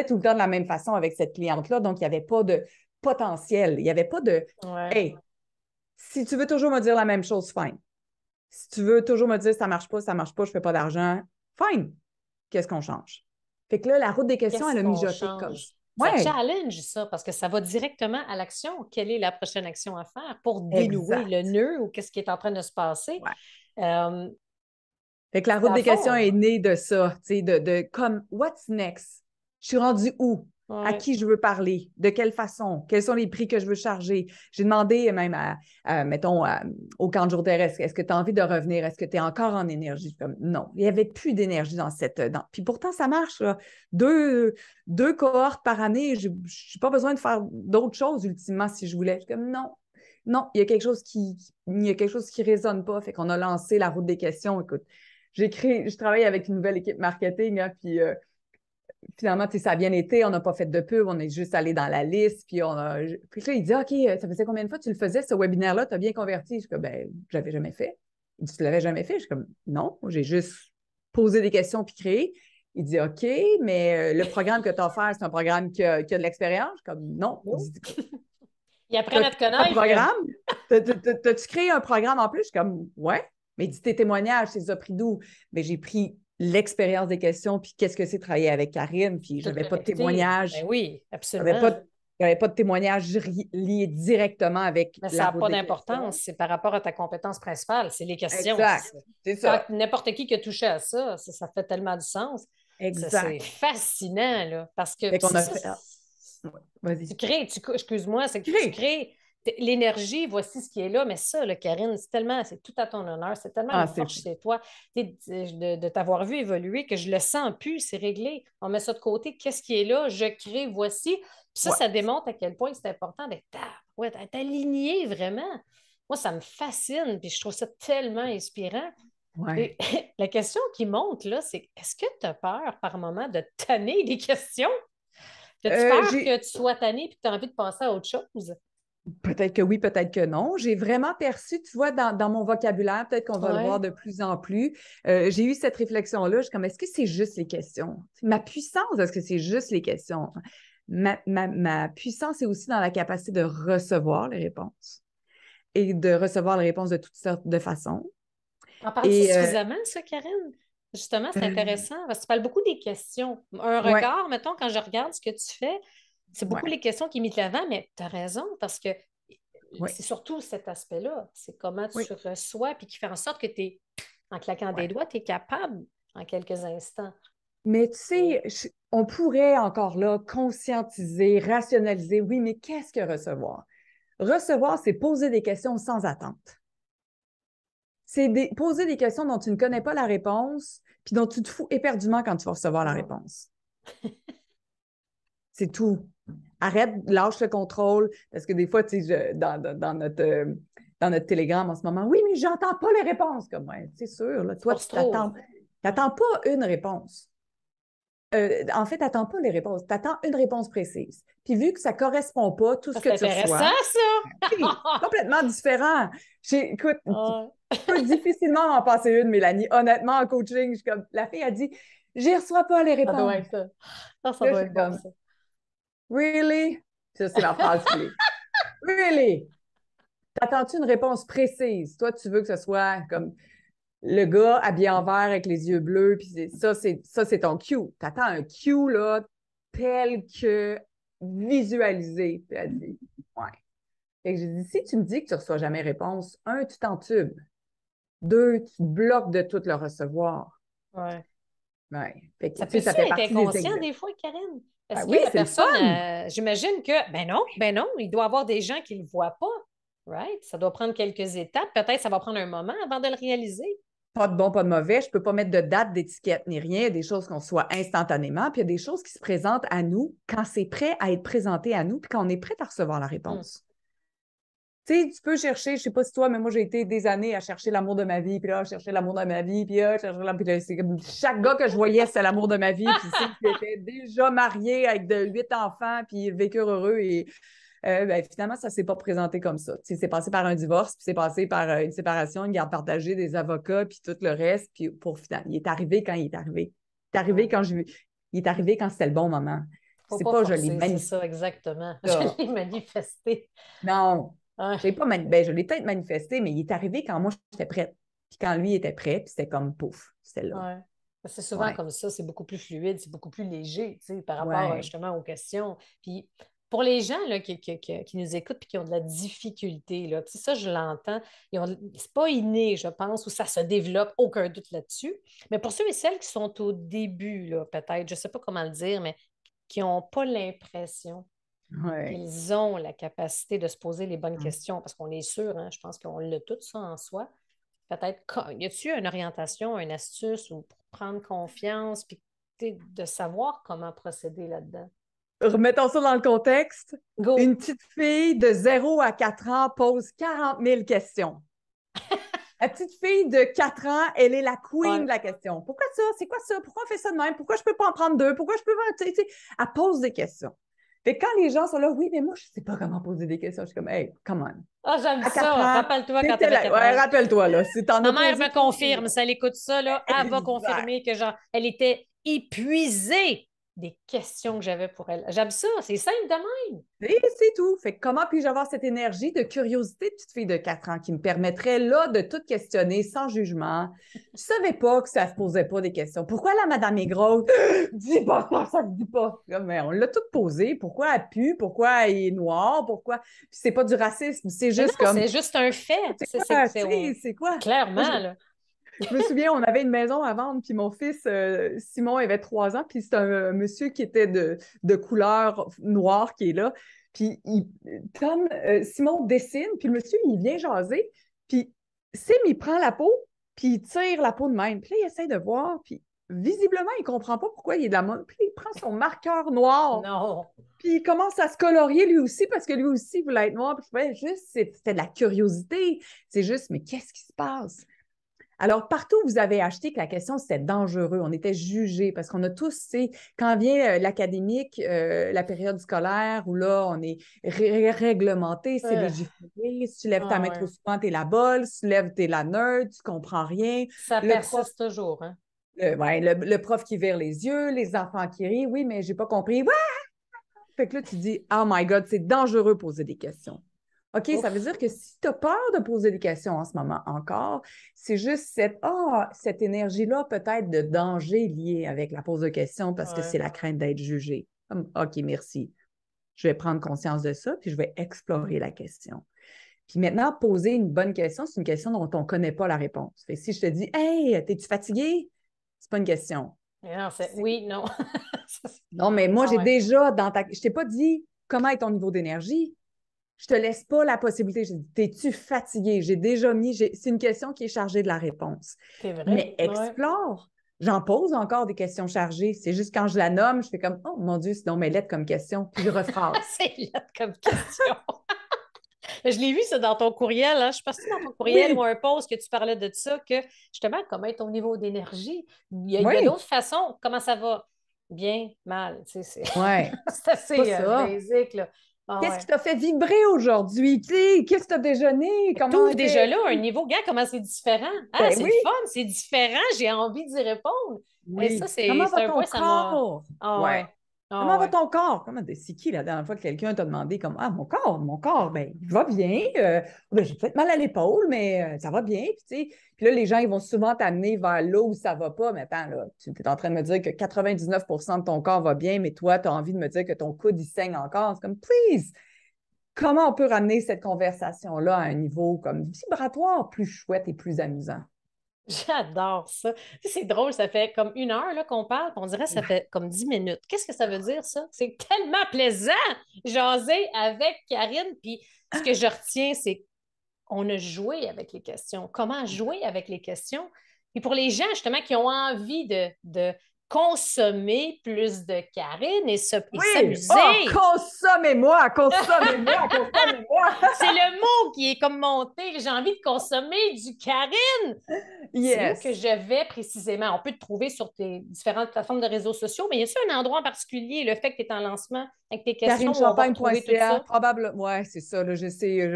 Speaker 2: tout le temps de la même façon avec cette cliente-là. Donc, il n'y avait pas de potentiel. Il n'y avait pas de,
Speaker 1: Ouais.
Speaker 2: hey, si tu veux toujours me dire la même chose, fine. Si tu veux toujours me dire ça marche pas, je ne fais pas d'argent, fine. Qu'est-ce qu'on change? Fait que là, la route des questions,
Speaker 1: Qu'est-ce
Speaker 2: elle a
Speaker 1: qu'on
Speaker 2: mijoté comme
Speaker 1: change?
Speaker 2: ça.
Speaker 1: Ça
Speaker 2: Ouais,
Speaker 1: challenge ça parce que ça va directement à l'action. Quelle est la prochaine action à faire pour dénouer le
Speaker 2: exact.
Speaker 1: nœud ou qu'est-ce qui est en train de se passer?
Speaker 2: Ouais.
Speaker 1: Euh,
Speaker 2: Fait que la route
Speaker 1: Dans le
Speaker 2: des questions
Speaker 1: fond,
Speaker 2: est née de ça, tu sais, comme what's next? Je suis rendue où? À
Speaker 1: Ouais.
Speaker 2: qui je veux parler? De quelle façon? Quels sont les prix que je veux charger? J'ai demandé même mettons, au camp de jour terrestre, est-ce que tu as envie de revenir? Est-ce que tu es encore en énergie? Comme, non, il n'y avait plus d'énergie dans cette... Puis pourtant, ça marche, là. Deux cohortes par année, je n'ai pas besoin de faire d'autres choses, ultimement, si je voulais. Je suis comme, non, non, il y a quelque chose qui résonne pas. Fait qu'on a lancé la route des questions. Écoute, je travaille avec une nouvelle équipe marketing, hein, puis finalement, ça a bien été, on n'a pas fait de pub, on est juste allé dans la liste, puis Puis là, il dit, OK, ça faisait combien de fois tu le faisais, ce webinaire-là, tu as bien converti? Je suis comme, ben, je l'avais jamais fait. Il dit, tu l'avais jamais fait? Je suis comme, non, j'ai juste posé des questions puis créé. Il dit, OK, mais le programme que tu as offert, c'est un programme qui a de l'expérience? Je suis comme, non. Il
Speaker 1: Oh.
Speaker 2: dit,
Speaker 1: Ils apprennent
Speaker 2: t'as
Speaker 1: à te
Speaker 2: un
Speaker 1: connaître, là.
Speaker 2: programme? T'as-tu créé un programme en plus? Je suis comme, ouais. Mais il dit, tes témoignages, tu les as pris d'où? Mais j'ai pris l'expérience des questions, puis qu'est-ce que c'est de travailler avec Karine, puis
Speaker 1: Tout
Speaker 2: j'avais pas de
Speaker 1: collecté. Ben
Speaker 2: témoignages.
Speaker 1: oui,
Speaker 2: J'avais
Speaker 1: absolument.
Speaker 2: pas, j'avais pas de témoignages liés directement avec
Speaker 1: Mais ça
Speaker 2: la
Speaker 1: n'a
Speaker 2: route
Speaker 1: pas
Speaker 2: des questions.
Speaker 1: d'importance. C'est par rapport à ta compétence principale. C'est les questions.
Speaker 2: Exact. C'est
Speaker 1: Quand
Speaker 2: ça.
Speaker 1: n'importe qui a touché à ça, ça fait tellement du sens. C'est
Speaker 2: Exact.
Speaker 1: fascinant, là, parce que
Speaker 2: Fait
Speaker 1: puis
Speaker 2: qu'on
Speaker 1: c'est
Speaker 2: a
Speaker 1: ça,
Speaker 2: fait. Ouais, vas-y.
Speaker 1: excuse-moi, c'est que tu
Speaker 2: Crée.
Speaker 1: crées l'énergie, voici ce qui est là, mais ça, là, Karine, c'est tout à ton honneur, c'est tellement
Speaker 2: Ah,
Speaker 1: une
Speaker 2: c'est
Speaker 1: force chez toi de t'avoir vu évoluer que je le sens plus, c'est réglé. On met ça de côté, qu'est-ce qui est là, je crée, voici. Puis
Speaker 2: ouais.
Speaker 1: ça démontre à quel point c'est important d'être ouais, aligné vraiment. Moi, ça me fascine, puis je trouve ça tellement inspirant.
Speaker 2: Ouais.
Speaker 1: Et la question qui monte, là, c'est est-ce que tu as peur par moment de tanner les questions? As-tu peur que
Speaker 2: J'ai
Speaker 1: tu sois tanné et que tu as envie de passer à autre chose?
Speaker 2: Peut-être que oui, peut-être que non. J'ai vraiment perçu, tu vois, dans mon vocabulaire, peut-être qu'on va le voir
Speaker 1: Ouais.
Speaker 2: de plus en plus. J'ai eu cette réflexion-là. Je suis comme, est-ce que c'est juste les questions? Ma puissance, est-ce que c'est juste les questions? Ma puissance est aussi dans la capacité de recevoir les réponses et de recevoir les réponses de toutes sortes de façons.
Speaker 1: En parles-tu
Speaker 2: Et
Speaker 1: suffisamment, ça, Karine? Justement, c'est
Speaker 2: euh,
Speaker 1: intéressant parce que tu parles beaucoup des questions. Un
Speaker 2: ouais,
Speaker 1: regard, mettons, quand je regarde ce que tu fais, c'est beaucoup
Speaker 2: ouais,
Speaker 1: les questions qui mettent l'avant, mais tu as raison parce que
Speaker 2: ouais,
Speaker 1: c'est surtout cet aspect-là. C'est comment
Speaker 2: oui.
Speaker 1: tu reçois puis qui fait en sorte que tu es, en claquant des
Speaker 2: Ouais.
Speaker 1: doigts, tu es capable en quelques instants.
Speaker 2: Mais tu sais, on pourrait encore là conscientiser, rationaliser. Oui, mais qu'est-ce que recevoir? Recevoir, c'est poser des questions sans attente. C'est poser des questions dont tu ne connais pas la réponse, puis dont tu te fous éperdument quand tu vas recevoir la
Speaker 1: Mm.
Speaker 2: réponse. C'est tout. Arrête, lâche le contrôle, parce que des fois, tu sais, dans notre télégramme en ce moment, oui, mais j'entends pas les réponses. Comme, ouais, c'est sûr, là,
Speaker 1: Tu
Speaker 2: toi,
Speaker 1: forces
Speaker 2: tu
Speaker 1: trop.
Speaker 2: t'attends pas une réponse. En fait, tu n'attends pas les réponses, tu attends une réponse précise. Puis vu que ça ne correspond pas, tout ce
Speaker 1: Ça,
Speaker 2: que
Speaker 1: c'est
Speaker 2: tu
Speaker 1: intéressant,
Speaker 2: reçois, c'est
Speaker 1: ça!
Speaker 2: complètement différent. Écoute, tu
Speaker 1: Ah,
Speaker 2: peux difficilement en passer une, Mélanie. Honnêtement, en coaching, je suis comme, la fille a dit, j'y reçois pas les
Speaker 1: ça doit
Speaker 2: réponses.
Speaker 1: être ça. Ah, ça
Speaker 2: Là, je
Speaker 1: doit
Speaker 2: suis
Speaker 1: être bon,
Speaker 2: comme,
Speaker 1: ça.
Speaker 2: really? Ça, c'est ma phrase clé. Really? T'attends-tu une réponse précise? Toi, tu veux que ce soit comme le gars habillé en vert avec les yeux bleus, puis ça, c'est ton cue. T'attends un cue, là, tel que visualisé. Puis elle dit, ouais. Fait que j'ai dit, si tu me dis que tu ne reçois jamais réponse, un, tu t'entubes. Deux, tu te bloques de tout le recevoir.
Speaker 1: Ouais.
Speaker 2: Ouais. Fait que,
Speaker 1: Ça
Speaker 2: tu sais, ça
Speaker 1: peut-tu
Speaker 2: fait
Speaker 1: être
Speaker 2: partie des
Speaker 1: inconscient
Speaker 2: exemples.
Speaker 1: des fois, Karine?
Speaker 2: Ben
Speaker 1: Est-ce que
Speaker 2: oui,
Speaker 1: la
Speaker 2: c'est le
Speaker 1: personne,
Speaker 2: fun.
Speaker 1: j'imagine que, ben non, il doit y avoir des gens qui ne le voient pas, right? Ça doit prendre quelques étapes. Peut-être ça va prendre un moment avant de le réaliser.
Speaker 2: Pas de bon, pas de mauvais. Je ne peux pas mettre de date, d'étiquette ni rien. Il y a des choses qu'on soit instantanément, puis il y a des choses qui se présentent à nous quand c'est prêt à être présenté à nous, puis quand on est prêt à recevoir la
Speaker 1: Hmm.
Speaker 2: réponse. Tu sais, tu peux chercher, je ne sais pas si toi, mais moi, j'ai été des années à chercher l'amour de ma vie, puis là, chercher l'amour de ma vie, puis là, chercher l'amour. Puis là, c'est comme chaque gars que je voyais, c'était l'amour de ma vie, puis ceux qui étaient déjà mariés avec de 8 enfants, puis vécurent heureux. Et ben, finalement, ça ne s'est pas présenté comme ça. Tu sais, c'est passé par un divorce, puis c'est passé par une séparation, une garde partagée, des avocats, puis tout le reste. Puis pour finalement, il est arrivé quand il est arrivé. Il est arrivé
Speaker 1: Ouais.
Speaker 2: quand il est arrivé quand c'était le bon moment.
Speaker 1: Faut
Speaker 2: C'est
Speaker 1: pas
Speaker 2: pas je l'ai
Speaker 1: forcer, c'est
Speaker 2: manifesté.
Speaker 1: ça, exactement. Je l'ai manifesté.
Speaker 2: Non,
Speaker 1: Ouais.
Speaker 2: ben, je l'ai peut-être manifesté, mais il est arrivé quand moi j'étais prête. Puis quand lui était prêt, puis c'était comme pouf, c'était là.
Speaker 1: Ouais. C'est souvent
Speaker 2: Ouais,
Speaker 1: comme ça, c'est beaucoup plus fluide, c'est beaucoup plus léger, tu sais, par rapport
Speaker 2: ouais,
Speaker 1: justement aux questions. Puis pour les gens là, qui nous écoutent et qui ont de la difficulté, là, tu sais, ça, je l'entends. C'est pas inné, je pense, ou ça se développe, aucun doute là-dessus. Mais pour ceux et celles qui sont au début, là, peut-être, je sais pas comment le dire, mais qui n'ont pas l'impression
Speaker 2: Ouais.
Speaker 1: qu'ils ont la capacité de se poser les bonnes questions, parce qu'on est sûr, hein, je pense qu'on l'a tout ça en soi. Peut-être, y a-t-il une orientation, une astuce ou pour prendre confiance, puis de savoir comment procéder là-dedans?
Speaker 2: Remettons ça dans le contexte.
Speaker 1: Go!
Speaker 2: Une petite fille de 0 à 4 ans pose 40 000 questions. La petite fille de 4 ans, elle est la queen
Speaker 1: Ouais.
Speaker 2: de la question. Pourquoi ça? C'est quoi ça? Pourquoi on fait ça de même? Pourquoi je peux pas en prendre deux? Pourquoi je peux pas... Tu sais, elle pose des questions. Fait que quand les gens sont là, oui, mais moi, je sais pas comment poser des questions. Je suis comme, hey, come on.
Speaker 1: Ah, j'aime
Speaker 2: À 4
Speaker 1: ça.
Speaker 2: ans,
Speaker 1: Rappelle-toi quand tu
Speaker 2: t'étais
Speaker 1: avais
Speaker 2: là.
Speaker 1: 4
Speaker 2: Ouais,
Speaker 1: ans.
Speaker 2: rappelle-toi, là. Si t'en
Speaker 1: Ma
Speaker 2: as
Speaker 1: mère
Speaker 2: posé
Speaker 1: me
Speaker 2: 30 000.
Speaker 1: confirme, si elle écoute ça, là, elle va
Speaker 2: Exact.
Speaker 1: confirmer que genre, elle était épuisée des questions que j'avais pour elle. J'aime ça, c'est simple de même.
Speaker 2: Et c'est tout. Fait que comment puis-je avoir cette énergie de curiosité de petite fille de 4 ans qui me permettrait là de tout questionner sans jugement? Je savais pas que ça se posait pas des questions. Pourquoi la madame est grosse? Dis pas ça se dit pas. Mais on l'a tout posé. Pourquoi elle pue? Pourquoi elle est noire? Pourquoi? Puis c'est pas du racisme, c'est
Speaker 1: Mais non,
Speaker 2: juste comme
Speaker 1: c'est juste un fait.
Speaker 2: c'est quoi? Tu sais, c'est quoi? Moi,
Speaker 1: Clairement, là.
Speaker 2: je me souviens, on avait une maison à vendre, puis mon fils, Simon, avait 3 ans, puis c'est un monsieur qui était de couleur noire qui est là. Puis comme Simon dessine, puis le monsieur, il vient jaser, puis Sim, il prend la peau, puis il tire la peau de même. Puis là, il essaie de voir, puis visiblement, il ne comprend pas pourquoi il est de la mode. Puis il prend son marqueur noir,
Speaker 1: Non.
Speaker 2: puis il commence à se colorier lui aussi, parce que lui aussi il voulait être noir. Puis je fais juste, c'était de la curiosité. C'est juste, mais qu'est-ce qui se passe? Alors, partout où vous avez acheté que la question, c'était dangereux, on était jugés parce qu'on a tous, tu sais, quand vient l'académique, la période scolaire, où là, on est réglementé, c'est
Speaker 1: Euh,
Speaker 2: légiféré. Si tu lèves ta
Speaker 1: ah
Speaker 2: main trop
Speaker 1: ouais.
Speaker 2: souvent, t'es la bolle. Si tu lèves, t'es la nerd, tu comprends rien.
Speaker 1: Ça
Speaker 2: Le prof,
Speaker 1: persiste toujours, hein?
Speaker 2: ouais, le prof qui vire les yeux, les enfants qui rient. Oui, mais j'ai pas compris. Ouais! Fait que là, tu dis, oh my God, c'est dangereux de poser des questions. OK, ça veut
Speaker 1: Ouf.
Speaker 2: dire que si tu as peur de poser des questions en ce moment encore, c'est juste cette énergie-là peut-être de danger liée avec la pose de questions parce que
Speaker 1: Ouais.
Speaker 2: c'est la crainte d'être jugé. OK, merci. Je vais prendre conscience de ça, puis je vais explorer la question. Puis maintenant, poser une bonne question, c'est une question dont on ne connaît pas la réponse. Fait que si je te dis, hey, es-tu fatigué? C'est pas une question.
Speaker 1: Mais non, oui, non.
Speaker 2: Non, mais moi,
Speaker 1: Ah
Speaker 2: j'ai
Speaker 1: ouais.
Speaker 2: déjà dans ta. Je t'ai pas dit comment est ton niveau d'énergie. Je te laisse pas la possibilité. J'ai dit, t'es-tu fatigué? J'ai déjà mis. C'est une question qui est chargée de la réponse.
Speaker 1: C'est vrai.
Speaker 2: Mais
Speaker 1: Ouais.
Speaker 2: explore. J'en pose encore des questions chargées. C'est juste quand je la nomme, je fais comme, oh mon Dieu, c'est donc mais lettre comme question. Puis je rephrase.
Speaker 1: C'est là comme question. Je l'ai vu, ça, dans ton courriel. Hein. Je suis partie dans ton courriel ou
Speaker 2: Oui,
Speaker 1: un post que tu parlais de ça, que justement, comment est ton niveau d'énergie? Il y a
Speaker 2: oui,
Speaker 1: d'autres façons. Comment ça va? Bien, mal. Tu sais,
Speaker 2: ouais.
Speaker 1: c'est
Speaker 2: C'est pas
Speaker 1: assez
Speaker 2: ça.
Speaker 1: basique, là. Ah
Speaker 2: Qu'est-ce qui
Speaker 1: ouais.
Speaker 2: t'a fait vibrer aujourd'hui? Tu sais, qu'est-ce que t'as déjeuné?
Speaker 1: Tu
Speaker 2: Comment
Speaker 1: ouvres déjà
Speaker 2: était?
Speaker 1: là un niveau, gars, comment c'est différent? Ah,
Speaker 2: Ben
Speaker 1: c'est le
Speaker 2: oui,
Speaker 1: fun, c'est différent, j'ai envie d'y répondre. Et ça,
Speaker 2: oui.
Speaker 1: c'est
Speaker 2: Comment
Speaker 1: c'est
Speaker 2: va
Speaker 1: un
Speaker 2: ton
Speaker 1: point, ça m'a.
Speaker 2: corps?
Speaker 1: Ah
Speaker 2: Ouais.
Speaker 1: ouais. Ah
Speaker 2: Comment va
Speaker 1: ouais.
Speaker 2: ton corps? C'est qui la dernière fois que quelqu'un t'a demandé comme Ah, mon corps, ben, il va bien. Ben, j'ai peut-être mal à l'épaule, mais ça va bien. Puis, tu sais, puis là, les gens, ils vont souvent t'amener vers là où ça va pas. Mais attends, là, tu es en train de me dire que 99 de ton corps va bien, mais toi, tu as envie de me dire que ton coude, il saigne encore. C'est comme, please, comment on peut ramener cette conversation-là à un niveau comme vibratoire plus chouette et plus amusant?
Speaker 1: J'adore ça. Tu sais, c'est drôle, ça fait comme 1 heure là, qu'on parle, puis on dirait que ça
Speaker 2: Ouais.
Speaker 1: fait comme 10 minutes. Qu'est-ce que ça veut dire, ça? C'est tellement plaisant, jaser avec Karine. Puis ce que je retiens, c'est qu'on a joué avec les questions. Comment jouer avec les questions? Et pour les gens, justement, qui ont envie de consommer plus de Karine et
Speaker 2: Oui! Oh,
Speaker 1: s'amuser.
Speaker 2: consommez-moi, consommez-moi, consommez-moi!
Speaker 1: C'est le mot qui est comme monté. J'ai envie de consommer du Karine. C'est où que
Speaker 2: Yes!
Speaker 1: je vais précisément? On peut te trouver sur tes différentes plateformes de réseaux sociaux, mais y a-t-il un endroit en particulier, le fait que tu es en lancement avec tes questions, où on va retrouver tout
Speaker 2: CarineChampagne.ca,
Speaker 1: ça?
Speaker 2: probablement. Ouais, c'est ça, là, je sais.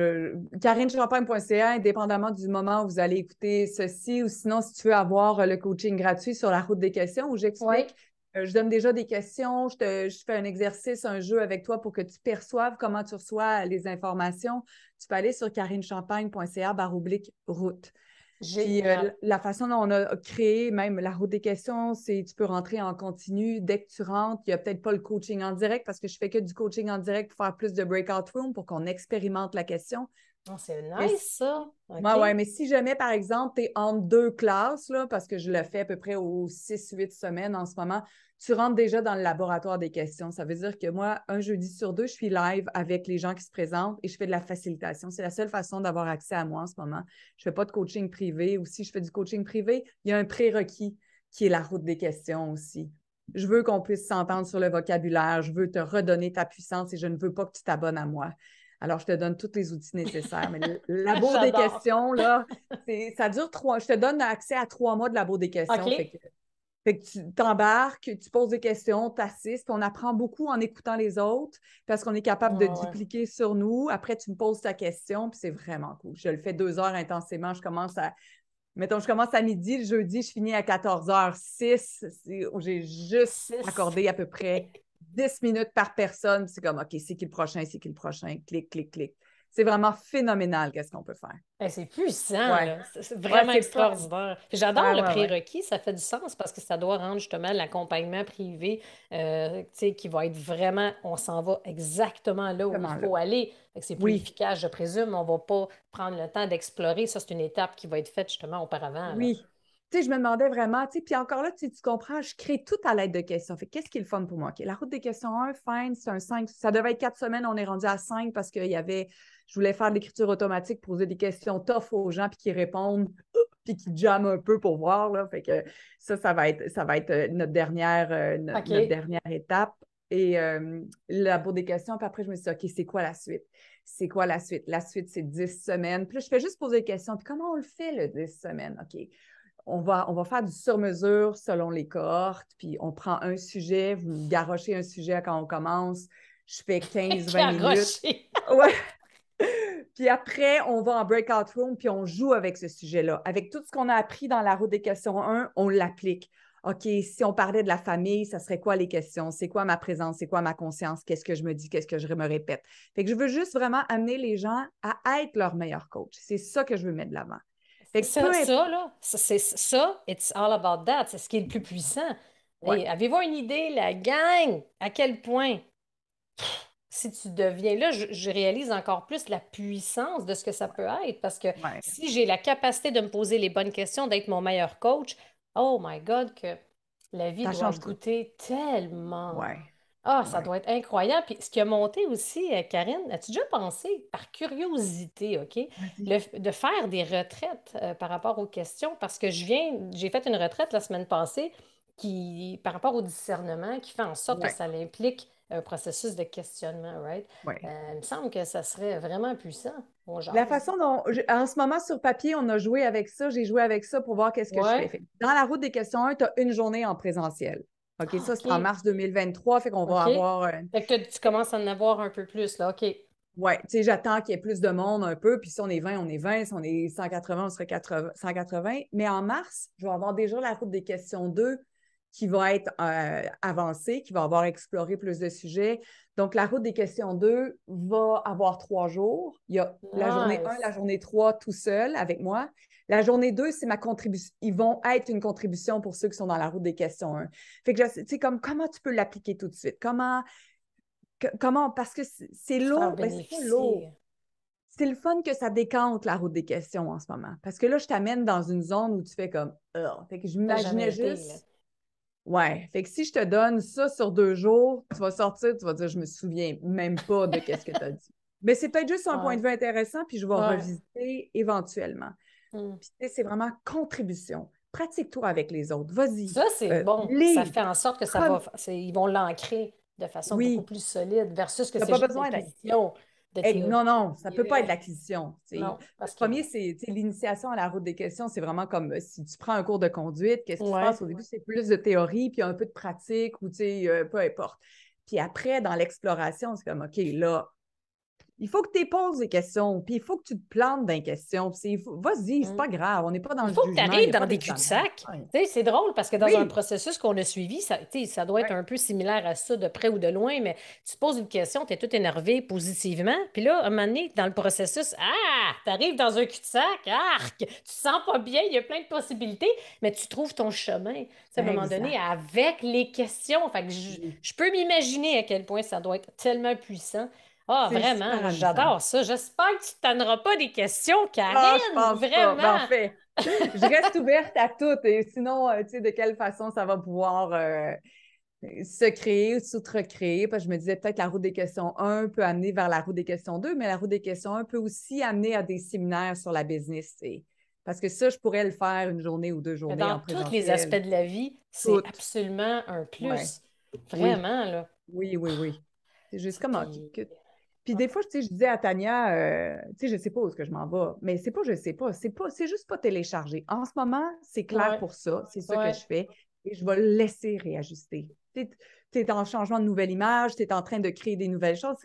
Speaker 2: CarineChampagne.ca, indépendamment du moment où vous allez écouter ceci, ou sinon, si tu veux avoir le coaching gratuit sur la route des questions, où
Speaker 1: Oui.
Speaker 2: j'explique, je donne déjà des questions, je fais un exercice, un jeu avec toi pour que tu perçoives comment tu reçois les informations. Tu peux aller sur carinechampagne.ca/route. Puis
Speaker 1: Génial.
Speaker 2: la façon dont on a créé même la route des questions, c'est tu peux rentrer en continu. Dès que tu rentres, il n'y a peut-être pas le coaching en direct parce que je fais que du coaching en direct pour faire plus de breakout room pour qu'on expérimente la question.
Speaker 1: Oh, c'est
Speaker 2: Mais
Speaker 1: nice, ça. OK.
Speaker 2: ouais, mais si jamais, par exemple, tu es entre deux classes, là, parce que je le fais à peu près aux 6-8 semaines en ce moment, tu rentres déjà dans le laboratoire des questions. Ça veut dire que moi, un jeudi sur deux, je suis live avec les gens qui se présentent et je fais de la facilitation. C'est la seule façon d'avoir accès à moi en ce moment. Je ne fais pas de coaching privé. Ou si je fais du coaching privé, il y a un prérequis qui est la route des questions aussi. Je veux qu'on puisse s'entendre sur le vocabulaire. Je veux te redonner ta puissance et je ne veux pas que tu t'abonnes à moi. Alors, je te donne tous les outils nécessaires. Mais le labo des
Speaker 1: J'adore.
Speaker 2: questions, là, ça dure je te donne accès à 3 mois de labo des questions. Fait
Speaker 1: OK.
Speaker 2: que, fait que tu t'embarques, tu poses des questions, tu assistes, puis on apprend beaucoup en écoutant les autres parce qu'on est capable de
Speaker 1: Ouais, ouais.
Speaker 2: dupliquer sur nous. Après, tu me poses ta question, puis c'est vraiment cool. Je le fais 2 heures intensément. Mettons, je commence à midi, le jeudi, je finis à 14h06. J'ai juste
Speaker 1: 6.
Speaker 2: accordé à peu près 10 minutes par personne. C'est comme, OK, c'est qui le prochain, c'est qui le prochain? Clic, clic, clic. C'est vraiment phénoménal, qu'est-ce qu'on peut faire.
Speaker 1: C'est puissant,
Speaker 2: Ouais.
Speaker 1: là. C'est
Speaker 2: Ouais,
Speaker 1: vraiment
Speaker 2: c'est le fun.
Speaker 1: extraordinaire. Puis j'adore
Speaker 2: Ouais,
Speaker 1: le
Speaker 2: ouais, ouais.
Speaker 1: prérequis, ça fait du sens parce que ça doit rendre justement l'accompagnement privé, tu sais, qui va être vraiment, on s'en va exactement là où il
Speaker 2: Comment là?
Speaker 1: faut aller. Fait que c'est plus
Speaker 2: Oui,
Speaker 1: efficace, je présume. On va pas prendre le temps d'explorer. Ça, c'est une étape qui va être faite justement auparavant, là.
Speaker 2: oui. Tu sais, je me demandais vraiment, tu sais, puis encore là, tu comprends, je crée tout à l'aide de questions. Fait qu'est-ce qui est le fun pour moi? OK, la route des questions 1, fine, c'est un 5. Ça devait être 4 semaines, on est rendu à 5 parce qu'il y avait, je voulais faire de l'écriture automatique, poser des questions tough aux gens, puis qu'ils répondent, puis qu'ils jamment un peu pour voir, là. Fait que ça va être notre dernière, notre
Speaker 1: OK.
Speaker 2: dernière étape. Et la bout des questions, puis après, je me suis dit, OK, c'est quoi la suite? C'est quoi la suite? La suite, c'est 10 semaines. Puis là, je fais juste poser des questions. Puis comment on le fait, le 10 semaines? OK, on va faire du sur-mesure selon les cohortes, puis on prend un sujet, vous me garochez un sujet quand on commence, je fais 15-20 minutes.
Speaker 1: Garoché.
Speaker 2: Ouais. Puis après, on va en breakout room, puis on joue avec ce sujet-là. Avec tout ce qu'on a appris dans la route des questions 1, on l'applique. OK, si on parlait de la famille, ça serait quoi les questions? C'est quoi ma présence? C'est quoi ma conscience? Qu'est-ce que je me dis? Qu'est-ce que je me répète? Fait que je veux juste vraiment amener les gens à être leur meilleur coach. C'est ça que je veux mettre de l'avant. Fait que peu importe.
Speaker 1: Ça, là, c'est ça, it's all about that. C'est ce qui est le plus puissant.
Speaker 2: Ouais,
Speaker 1: Hey, avez-vous une idée, la gang, à quel point, si tu deviens là, je réalise encore plus la puissance de ce que ça peut être. Parce que
Speaker 2: ouais.
Speaker 1: si j'ai la capacité de me poser les bonnes questions, d'être mon meilleur coach, oh my God, que la vie
Speaker 2: Ça
Speaker 1: doit
Speaker 2: change tout.
Speaker 1: goûter tellement.
Speaker 2: Ouais,
Speaker 1: Ah, ça
Speaker 2: ouais.
Speaker 1: doit être incroyable. Puis ce qui a monté aussi, Karine, as-tu déjà pensé, par curiosité, OK,
Speaker 2: Vas-y.
Speaker 1: de faire des retraites par rapport aux questions? Parce que j'ai fait une retraite la semaine passée par rapport au discernement, qui fait en sorte que
Speaker 2: Ouais,
Speaker 1: ça implique un processus de questionnement, right?
Speaker 2: ouais.
Speaker 1: Il me semble que ça serait vraiment puissant. On
Speaker 2: La
Speaker 1: jase.
Speaker 2: façon dont, en ce moment, sur papier, on a joué avec ça. J'ai joué avec ça pour voir qu'est-ce que je fais.
Speaker 1: Ouais.
Speaker 2: Dans la route des questions 1, tu as une journée en présentiel. OK,
Speaker 1: Ah,
Speaker 2: ça, c'est en
Speaker 1: OK.
Speaker 2: mars 2023. Fait qu'on va
Speaker 1: OK.
Speaker 2: avoir.
Speaker 1: Fait que tu commences à en avoir un peu plus, là. OK.
Speaker 2: Ouais, tu sais, j'attends qu'il y ait plus de monde un peu. Puis si on est 20, on est 20. Si on est 180, on serait 80, 180. Mais en mars, je vais avoir déjà la route des questions 2 qui va être avancée, qui va avoir exploré plus de sujets. Donc, la route des questions 2 va avoir 3 jours. Il y a la journée 1, la
Speaker 1: Nice.
Speaker 2: journée 3 tout seul avec moi. La journée 2, c'est ma contribution. Ils vont être une contribution pour ceux qui sont dans la route des questions 1. Fait que, tu sais, comme comment tu peux l'appliquer tout de suite? Comment, parce que c'est
Speaker 1: Faire
Speaker 2: lourd, ben c'est pas lourd.
Speaker 1: bénéficier.
Speaker 2: C'est le fun que ça décante la route des questions en ce moment. Parce que là, je t'amène dans une zone où tu fais comme, ugh. Fait que je
Speaker 1: Ça n'a jamais
Speaker 2: m'imaginais
Speaker 1: été, là.
Speaker 2: juste, ouais. Fait que si je te donne ça sur 2 jours, tu vas sortir, tu vas dire, je me souviens même pas de qu'est-ce que tu as dit. Mais c'est peut-être juste un point
Speaker 1: Ouais.
Speaker 2: de vue intéressant, puis je vais
Speaker 1: Ouais.
Speaker 2: revisiter éventuellement.
Speaker 1: Hmm.
Speaker 2: Puis tu sais, c'est vraiment contribution. Pratique-toi avec les autres. Vas-y.
Speaker 1: Ça, c'est bon. Ça
Speaker 2: Lis.
Speaker 1: fait en sorte que
Speaker 2: Prenez-
Speaker 1: ils vont l'ancrer de façon beaucoup
Speaker 2: Oui.
Speaker 1: plus solide versus que
Speaker 2: Tu n'as
Speaker 1: c'est
Speaker 2: pas
Speaker 1: juste
Speaker 2: besoin d'être.
Speaker 1: l'acquisition de théorie.
Speaker 2: Non, non, ça ne
Speaker 1: Puis,
Speaker 2: peut pas être l'acquisition.
Speaker 1: non,
Speaker 2: Le
Speaker 1: parce que.
Speaker 2: premier, c'est l'initiation à la route des questions. C'est vraiment comme si tu prends un cours de conduite, qu'est-ce qui se
Speaker 1: Ouais.
Speaker 2: passe au début? C'est plus de théorie, puis un peu de pratique, ou peu importe. Puis après, dans l'exploration, c'est comme, OK, là, il faut que tu poses des questions, puis il faut que tu te plantes dans les questions. Vas-y, c'est
Speaker 1: Hmm.
Speaker 2: pas grave, on n'est pas dans
Speaker 1: Il
Speaker 2: le
Speaker 1: faut que tu
Speaker 2: jugement, il n'y
Speaker 1: arrives
Speaker 2: a
Speaker 1: dans
Speaker 2: pas
Speaker 1: des
Speaker 2: d'examen.
Speaker 1: cul-de-sac.
Speaker 2: Ouais.
Speaker 1: Tu sais, c'est drôle parce que dans un
Speaker 2: Oui,
Speaker 1: processus qu'on a suivi, ça, tu sais, ça doit être
Speaker 2: ouais,
Speaker 1: un peu similaire à ça, de près ou de loin, mais tu te poses une question, tu es tout énervé positivement, puis là, à un moment donné, dans le processus, tu arrives dans un cul-de-sac, arc, tu te sens pas bien, il y a plein de possibilités, mais tu trouves ton chemin. Tu sais, à un moment donné,
Speaker 2: exact.
Speaker 1: avec les questions, fait que
Speaker 2: Oui.
Speaker 1: je peux m'imaginer à quel point ça doit être tellement puissant. Ah,
Speaker 2: C'est
Speaker 1: vraiment,
Speaker 2: super
Speaker 1: là,
Speaker 2: amusant.
Speaker 1: j'adore ça. J'espère que tu ne tanneras pas des questions,
Speaker 2: Ah, je
Speaker 1: Karine.
Speaker 2: pense pas. Ben, en
Speaker 1: Vraiment.
Speaker 2: fait, je reste ouverte à tout. Et sinon, tu sais, de quelle façon ça va pouvoir se créer ou s'outre-créer? Parce que je me disais peut-être la roue des questions 1 peut amener vers la roue des questions 2, mais la roue des questions 1 peut aussi amener à des séminaires sur la business. Parce que ça, je pourrais le faire une journée ou 2 journées
Speaker 1: Dans
Speaker 2: en
Speaker 1: tous les aspects
Speaker 2: présentiel.
Speaker 1: de la vie, c'est
Speaker 2: Toutes.
Speaker 1: absolument un
Speaker 2: Ouais.
Speaker 1: plus.
Speaker 2: Oui.
Speaker 1: Vraiment, là.
Speaker 2: Oui, oui, oui. C'est juste comme...
Speaker 1: Puis,
Speaker 2: Puis des fois, tu sais, je disais à Tania, tu sais, je sais pas où est-ce que je m'en vais, mais c'est pas, je sais pas, c'est juste pas téléchargé. En ce moment, c'est clair
Speaker 1: ouais,
Speaker 2: pour ça, c'est ça que
Speaker 1: ouais.
Speaker 2: je fais et je vais le laisser réajuster. Tu es en changement de nouvelle image, tu es en train de créer des nouvelles choses,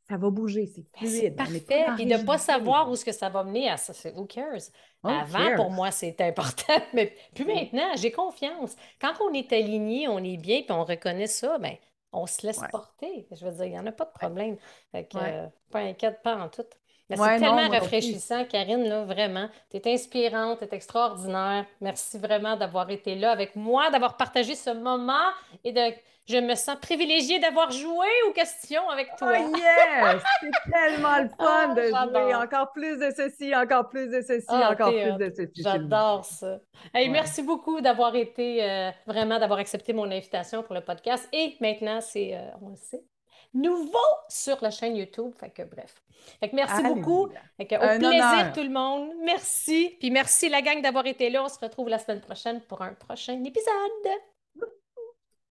Speaker 2: ça va bouger, c'est
Speaker 1: Ben, c'est
Speaker 2: fluide, on n'est pas
Speaker 1: parfait.
Speaker 2: dans
Speaker 1: Puis de ne pas
Speaker 2: rigidité.
Speaker 1: savoir où est-ce que ça va mener à ça, c'est who cares?
Speaker 2: Who
Speaker 1: Avant, pour
Speaker 2: cares?
Speaker 1: moi, c'était important, mais plus
Speaker 2: Oui,
Speaker 1: maintenant, j'ai confiance. Quand on est aligné, on est bien, puis on reconnaît ça, ben, on se laisse
Speaker 2: ouais,
Speaker 1: porter. Je veux dire, il n'y en a pas de
Speaker 2: ouais,
Speaker 1: problème. Fait que,
Speaker 2: ouais.
Speaker 1: pas inquiète, pas en tout. Mais c'est
Speaker 2: Ouais, non,
Speaker 1: tellement
Speaker 2: moi non plus.
Speaker 1: rafraîchissant, Karine, là, vraiment. Tu es inspirante, tu es extraordinaire. Merci vraiment d'avoir été là avec moi, d'avoir partagé ce moment et de je me sens privilégiée d'avoir joué aux questions avec
Speaker 2: Oh
Speaker 1: toi.
Speaker 2: yes! C'est tellement le fun
Speaker 1: Ah,
Speaker 2: de jouer.
Speaker 1: j'adore.
Speaker 2: Encore plus de ceci, encore plus de ceci,
Speaker 1: Ah,
Speaker 2: encore
Speaker 1: t'es
Speaker 2: plus
Speaker 1: hot.
Speaker 2: de ceci, s'il vous
Speaker 1: J'adore
Speaker 2: plaît.
Speaker 1: ça. Hey,
Speaker 2: Ouais.
Speaker 1: merci beaucoup d'avoir été, vraiment d'avoir accepté mon invitation pour le podcast. Et maintenant, c'est, on le sait, nouveau sur la chaîne YouTube. Fait que bref. Fait que merci beaucoup.
Speaker 2: Alléluia.
Speaker 1: Fait que, au
Speaker 2: Un
Speaker 1: plaisir tout
Speaker 2: honneur.
Speaker 1: le monde. Merci. Puis merci la gang d'avoir été là. On se retrouve la semaine prochaine pour un prochain épisode.